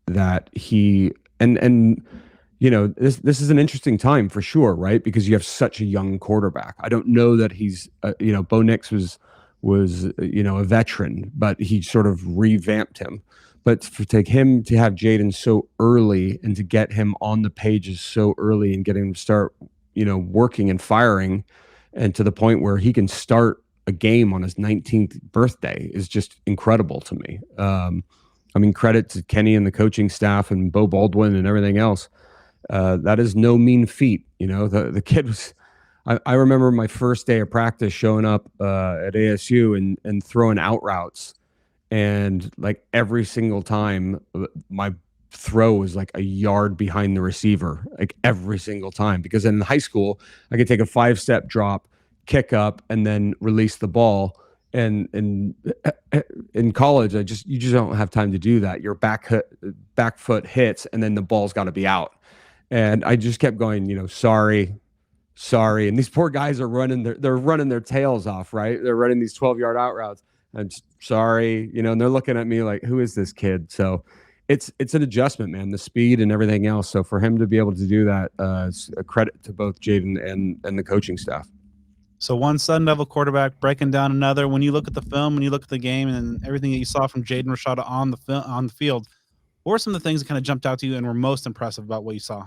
Speaker 6: that he this is an interesting time for sure, right? Because you have such a young quarterback. I don't know that he's Bo Nix was a veteran, but he sort of revamped him. But to take him to have Jaden so early and to get him on the pages so early and getting him to start working and firing, and to the point where he can start a game on his 19th birthday is just incredible to me. Credit to Kenny and the coaching staff and Bo Baldwin and everything else. That is no mean feat. The kid was, I remember my first day of practice showing up at ASU and throwing out routes. And like every single time my throw was like a yard behind the receiver, like every single time, because in high school I could take a 5-step drop, kick up, and then release the ball. And in college, you just don't have time to do that. Your back foot hits, and then the ball's got to be out. And I just kept going, sorry. And these poor guys are running their tails off, right? They're running these 12-yard out routes. I'm sorry, and they're looking at me like, who is this kid? So it's an adjustment, man, the speed and everything else. So for him to be able to do that, it's a credit to both Jaden and the coaching staff.
Speaker 1: So one Sun Devil quarterback breaking down another. When you look at the film, when you look at the game and everything that you saw from Jaden Rashada on the field, what were some of the things that kind of jumped out to you and were most impressive about what you saw?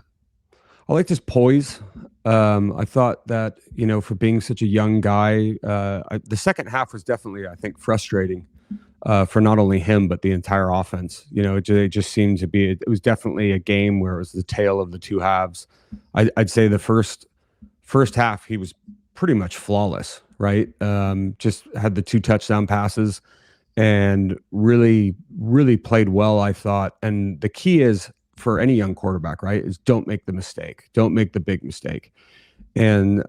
Speaker 6: I liked his poise. I thought that, for being such a young guy, the second half was definitely, I think, frustrating for not only him, but the entire offense. It just seemed to be, it was definitely a game where it was the tale of the two halves. I'd say the first half, he was pretty much flawless, right? Just had the 2 touchdown passes and really, really played well, I thought. And the key is, for any young quarterback, right, is don't make the mistake. Don't make the big mistake. And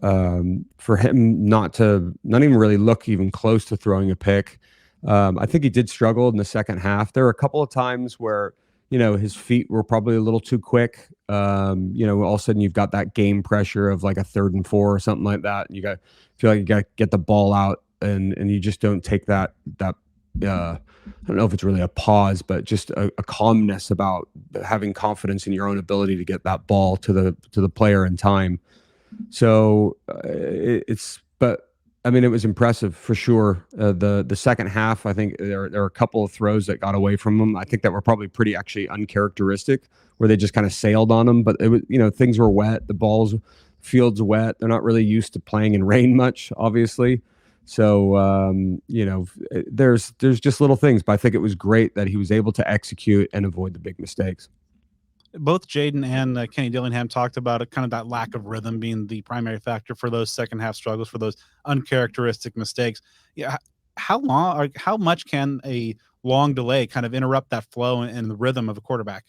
Speaker 6: for him not even really look even close to throwing a pick. I think he did struggle in the second half. There were a couple of times where, his feet were probably a little too quick. All of a sudden you've got that game pressure of like a 3rd and 4 or something like that. And feel like you got to get the ball out and you just don't take that I don't know if it's really a pause, but just a calmness about having confidence in your own ability to get that ball to the player in time. So but I mean, it was impressive for sure. The second half, I think there were a couple of throws that got away from them. I think that were probably pretty actually uncharacteristic, where they just kind of sailed on them. But it was, things were wet. Field's wet. They're not really used to playing in rain much, obviously. So there's just little things, but I think it was great that he was able to execute and avoid the big mistakes.
Speaker 1: Both Jaden and Kenny Dillingham talked about it, kind of that lack of rhythm being the primary factor for those second half struggles, for those uncharacteristic mistakes. Yeah, how much can a long delay kind of interrupt that flow and the rhythm of a quarterback?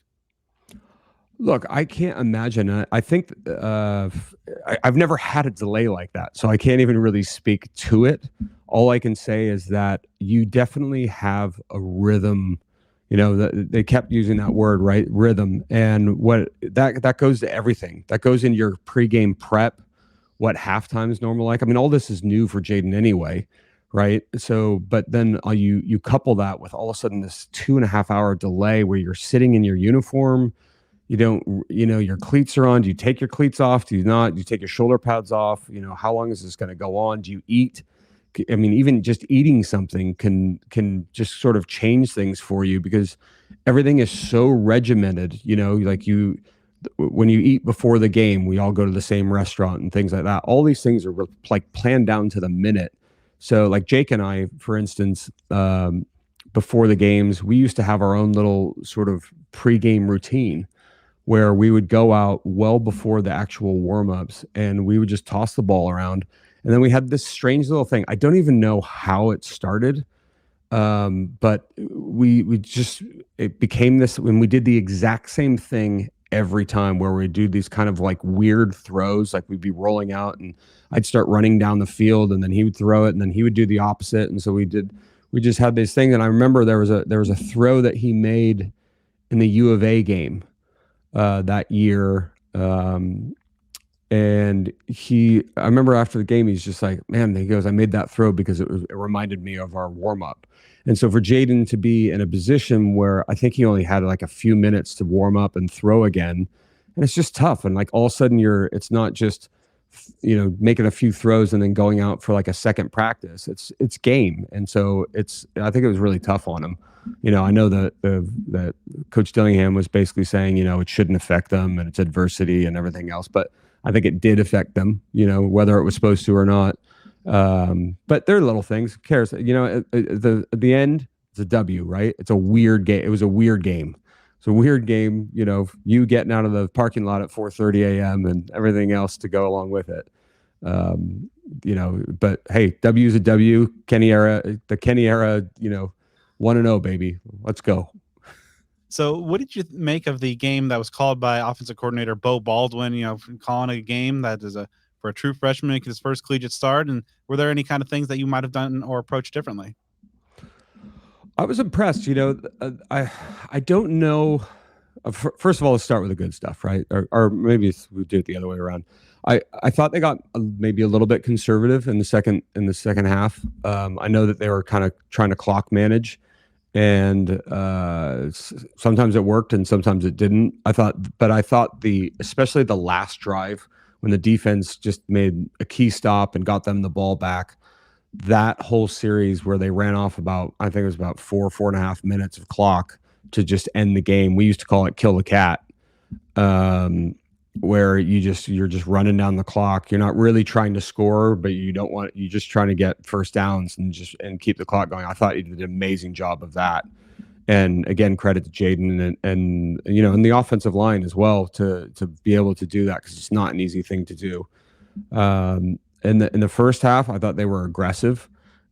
Speaker 6: Look, I can't imagine. I think I've never had a delay like that, so I can't even really speak to it. All I can say is that you definitely have a rhythm. They kept using that word, right? Rhythm. And what that goes to everything. That goes in your pregame prep, what halftime is normal like. I mean, all this is new for Jaden anyway, right? So, but then you couple that with all of a sudden this 2.5 hour delay where you're sitting in your uniform. You don't, your cleats are on. Do you take your cleats off? Do you not? Do you take your shoulder pads off? How long is this going to go on? Do you eat? I mean, even just eating something can just sort of change things for you, because everything is so regimented. Like when you eat before the game, we all go to the same restaurant and things like that. All these things are like planned down to the minute. So like Jake and I, for instance, before the games, we used to have our own little sort of pregame routine where we would go out well before the actual warm-ups and we would just toss the ball around. And then we had this strange little thing. I don't even know how it started, but it became this when we did the exact same thing every time, where we do these kind of like weird throws. Like we'd be rolling out and I'd start running down the field and then he would throw it and then he would do the opposite. And so we just had this thing. And I remember there was a throw that he made in the U of A game that year. And I remember after the game, he's just like, man, he goes, I made that throw because it reminded me of our warm up. And so for Jaden to be in a position where I think he only had like a few minutes to warm up and throw again, and it's just tough. And like all of a sudden it's not just, making a few throws and then going out for like a second practice. It's game. And so I think it was really tough on him. I know that Coach Dillingham was basically saying, it shouldn't affect them and it's adversity and everything else, but I think it did affect them, whether it was supposed to or not. But they're little things. Who cares? At the end, it's a W, right? It's a weird game. It was a weird game. It's a weird game, you getting out of the parking lot at 4:30 a.m. and everything else to go along with it. But hey, W is a W. The Kenny era, 1-0, baby. Let's go.
Speaker 1: So what did you make of the game that was called by offensive coordinator Bo Baldwin, calling a game that is for a true freshman making his first collegiate start? And were there any kind of things that you might have done or approached differently?
Speaker 6: I was impressed. I don't know. First of all, let's start with the good stuff, right? Or maybe we do it the other way around. I thought they got maybe a little bit conservative in the second half. I know that they were kind of trying to clock manage, and sometimes it worked and sometimes it didn't. I thought especially the last drive when the defense just made a key stop and got them the ball back. That whole series where they ran off I think it was about 4.5 minutes of clock to just end the game. We used to call it kill the cat, where you're just running down the clock. You're not really trying to score, but you're just trying to get first downs and keep the clock going. I thought he did an amazing job of that. And again, credit to Jaden and the offensive line as well to be able to do that, because it's not an easy thing to do. In the first half, I thought they were aggressive.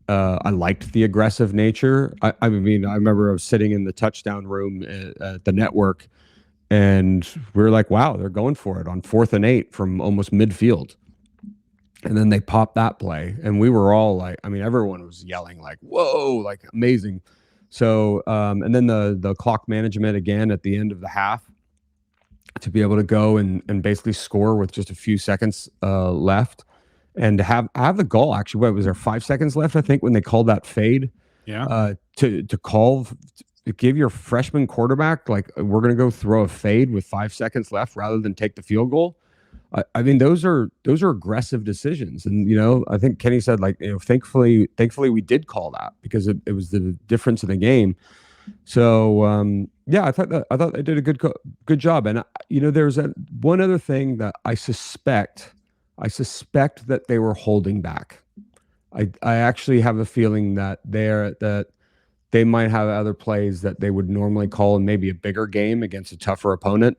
Speaker 6: I liked the aggressive nature. I remember I was sitting in the touchdown room at the network, and we were like, wow, they're going for it on 4th and 8 from almost midfield. And then they popped that play, and we were all like, everyone was yelling like, whoa, like amazing. So, and then the clock management again at the end of the half to be able to go and basically score with just a few seconds left. And to have the goal, actually, what was there, 5 seconds left, I think, when they called that fade?
Speaker 1: Yeah.
Speaker 6: To give your freshman quarterback, like, we're going to go throw a fade with 5 seconds left rather than take the field goal. I mean, those are aggressive decisions. And, I think Kenny said, like, thankfully we did call that because it was the difference in the game. So, yeah, I thought they did a good job. And, there's one other thing that I suspect that they were holding back. I actually have a feeling that they might have other plays that they would normally call in maybe a bigger game against a tougher opponent.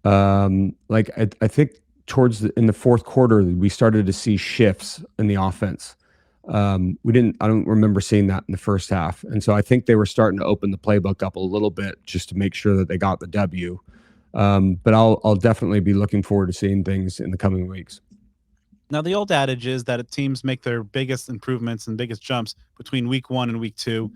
Speaker 6: Like I think in the fourth quarter, we started to see shifts in the offense. I don't remember seeing that in the first half. And so I think they were starting to open the playbook up a little bit just to make sure that they got the W. But I'll definitely be looking forward to seeing things in the coming weeks.
Speaker 1: Now, the old adage is that teams make their biggest improvements and biggest jumps between week 1 and week 2.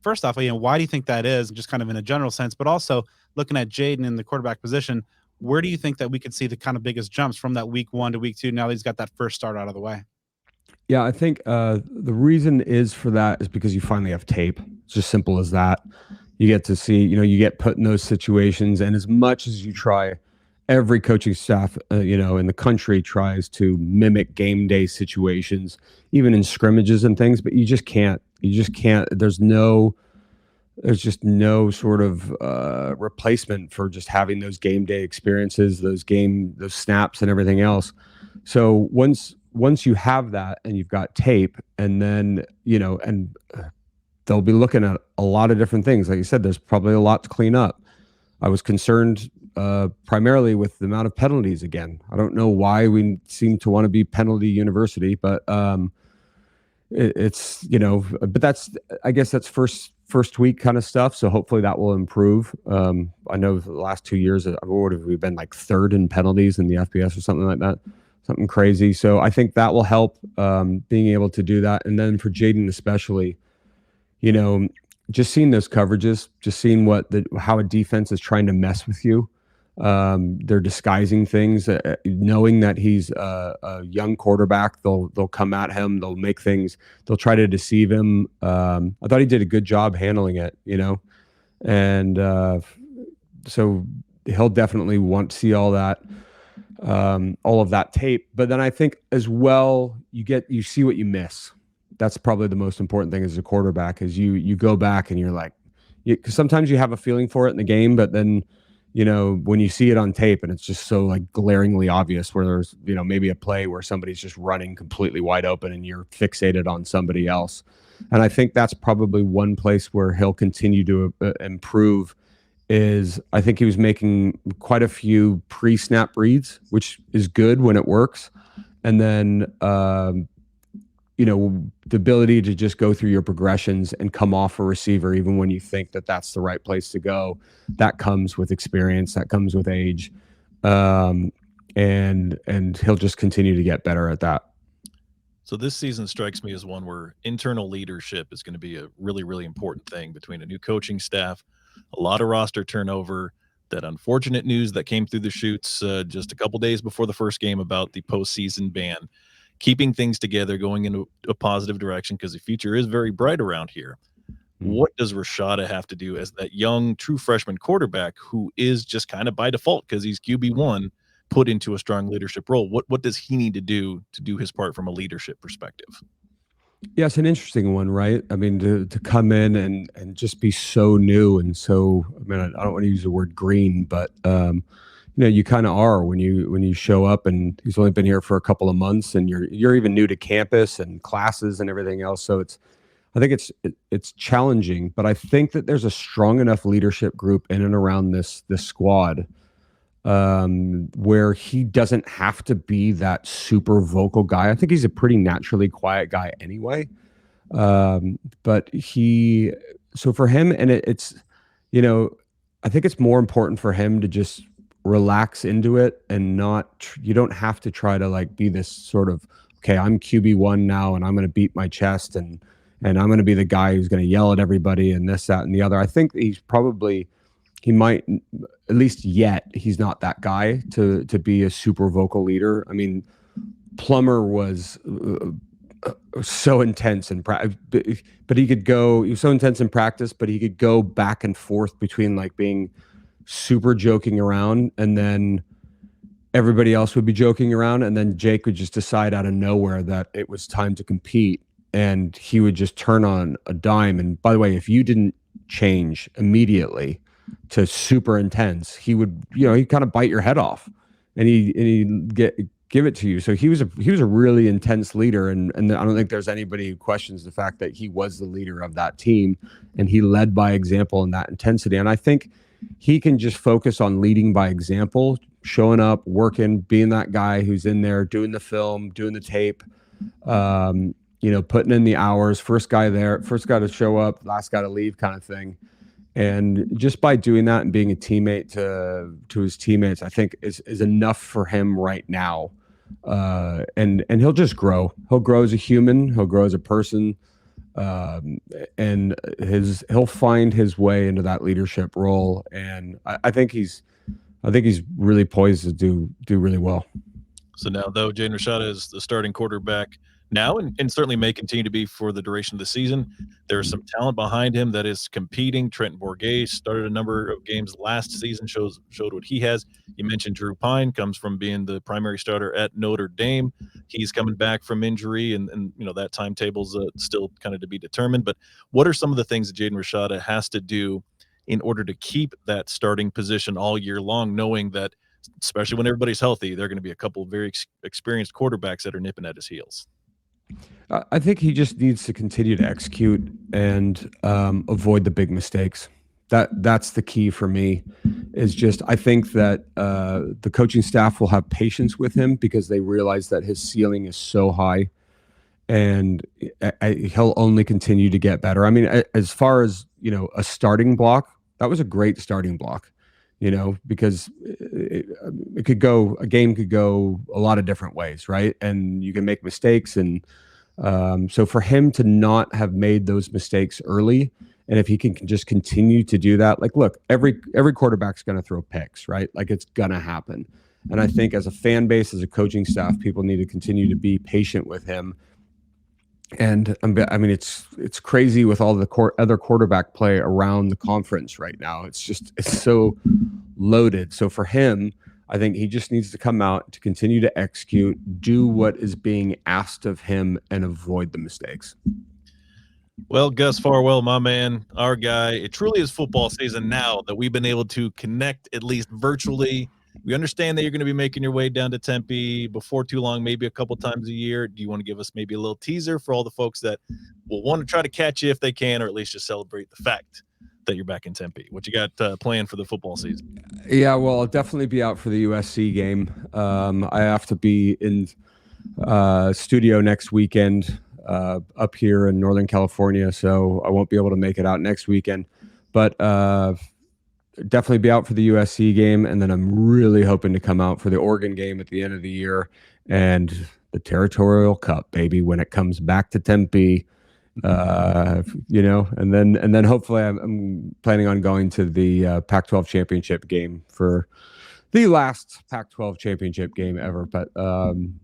Speaker 1: First off, why do you think that is? Just kind of in a general sense, but also looking at Jaden in the quarterback position, where do you think that we could see the kind of biggest jumps from that week 1 to week 2 now that he's got that first start out of the way?
Speaker 6: Yeah, I think the reason is because you finally have tape. It's just simple as that. You get to see, you get put in those situations, and as much as you try, every coaching staff, in the country tries to mimic game day situations, even in scrimmages and things, but you just can't. There's just no sort of replacement for just having those game day experiences, those snaps and everything else. So once you have that and you've got tape, and then, and they'll be looking at a lot of different things. Like you said, there's probably a lot to clean up. I was concerned primarily with the amount of penalties again. I don't know why we seem to want to be penalty university, but it's, but I guess that's first week kind of stuff. So hopefully that will improve. I know the last 2 years, what have we been, like third in penalties in the FBS or something like that? Something crazy. So I think that will help being able to do that. And then for Jaden especially, just seeing those coverages, just seeing how a defense is trying to mess with you. They're disguising things, knowing that he's a young quarterback. They'll come at him. They'll try to deceive him. I thought he did a good job handling it, and so he'll definitely want to see all of that tape. But then I think as well, you see what you miss. That's probably the most important thing as a quarterback, is you go back and you're like, because sometimes you have a feeling for it in the game, but then, when you see it on tape and it's just so like glaringly obvious, where there's, maybe a play where somebody's just running completely wide open and you're fixated on somebody else. And I think that's probably one place where he'll continue to improve. Is I think he was making quite a few pre-snap reads, which is good when it works. And then, the ability to just go through your progressions and come off a receiver, even when you think that that's the right place to go, that comes with experience, that comes with age. And he'll just continue to get better at that.
Speaker 2: So this season strikes me as one where internal leadership is going to be a really, really important thing between a new coaching staff, a lot of roster turnover, that unfortunate news that came through the chutes just a couple days before the first game about the postseason ban, keeping things together, going into a positive direction, because the future is very bright around here. What does Rashada have to do as that young, true freshman quarterback who is just kind of by default, because he's QB1, put into a strong leadership role? What does he need to do his part from a leadership perspective?
Speaker 6: Yeah, it's an interesting one, right? I mean, to come in and just be so new and so, I mean, I don't want to use the word green, but you kind of are when you show up, and he's only been here for a couple of months, and you're even new to campus and classes and everything else. So I think it's challenging, but I think that there's a strong enough leadership group in and around this squad where he doesn't have to be that super vocal guy. I think he's a pretty naturally quiet guy anyway. But so for him, and it's, I think it's more important for him to just relax into it and you don't have to try to like be this sort of, okay, I'm QB1 now and I'm going to beat my chest and I'm going to be the guy who's going to yell at everybody and this, that, and the other. I think he might, at least yet, he's not that guy to be a super vocal leader. I mean, Plummer was so intense in practice, but he was so intense in practice, but he could go back and forth between like being super joking around and then everybody else would be joking around, and then Jake would just decide out of nowhere that it was time to compete, and he would just turn on a dime. And by the way, if you didn't change immediately to super intense, he would, he'd kind of bite your head off, and he'd give it to you. So he was a really intense leader, and I don't think there's anybody who questions the fact that he was the leader of that team, and he led by example in that intensity. And I think he can just focus on leading by example, showing up, working, being that guy who's in there, doing the film, doing the tape, putting in the hours, first guy to show up, last guy to leave kind of thing. And just by doing that and being a teammate to his teammates, I think is enough for him right now. And he'll just grow. He'll grow as a human. He'll grow as a person. And he'll find his way into that leadership role. And I think he's really poised to do really well.
Speaker 2: So now, though, Jaden Rashada is the starting quarterback now, and certainly may continue to be for the duration of the season. There's some talent behind him that is competing. Trenton Bourget started a number of games last season, showed what he has. You mentioned Drew Pine, comes from being the primary starter at Notre Dame. He's coming back from injury, and that timetable's still kind of to be determined. But what are some of the things that Jaden Rashada has to do in order to keep that starting position all year long, knowing that, especially when everybody's healthy, there are going to be a couple of very experienced quarterbacks that are nipping at his heels?
Speaker 6: I think he just needs to continue to execute and avoid the big mistakes. That's the key for me. Is just, I think that the coaching staff will have patience with him because they realize that his ceiling is so high, and he'll only continue to get better. I mean, as far as a starting block, that was a great starting block. Because a game could go a lot of different ways, right? And you can make mistakes. And so for him to not have made those mistakes early, and if he can just continue to do that, like, look, every quarterback's going to throw picks, right? Like, it's going to happen. And I think as a fan base, as a coaching staff, people need to continue to be patient with him. And I mean, it's crazy with all the other quarterback play around the conference right now. It's so loaded. So for him, I think he just needs to come out to continue to execute, do what is being asked of him, and avoid the mistakes.
Speaker 2: Well, Gus Farwell, my man, our guy, it truly is football season now that we've been able to connect, at least virtually. We understand that you're going to be making your way down to Tempe before too long, maybe a couple times a year. Do you want to give us maybe a little teaser for all the folks that will want to try to catch you if they can, or at least just celebrate the fact that you're back in Tempe? What you got planned for the football season?
Speaker 6: Yeah, well, I'll definitely be out for the USC game. I have to be in studio next weekend up here in Northern California, so I won't be able to make it out next weekend. But definitely be out for the USC game, and then I'm really hoping to come out for the Oregon game at the end of the year and the Territorial Cup, baby, when it comes back to Tempe. And then hopefully I'm planning on going to the Pac-12 championship game for the last Pac-12 championship game ever. But I'm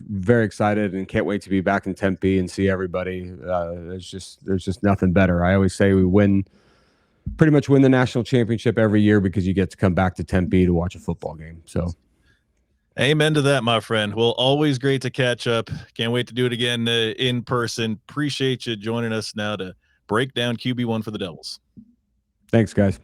Speaker 6: very excited and can't wait to be back in Tempe and see everybody. There's just nothing better. I always say we pretty much win the national championship every year because you get to come back to Tempe to watch a football game. So
Speaker 2: amen to that, my friend. Well, always great to catch up. Can't wait to do it again in person. Appreciate you joining us now to break down QB1 for the Devils.
Speaker 6: Thanks, guys.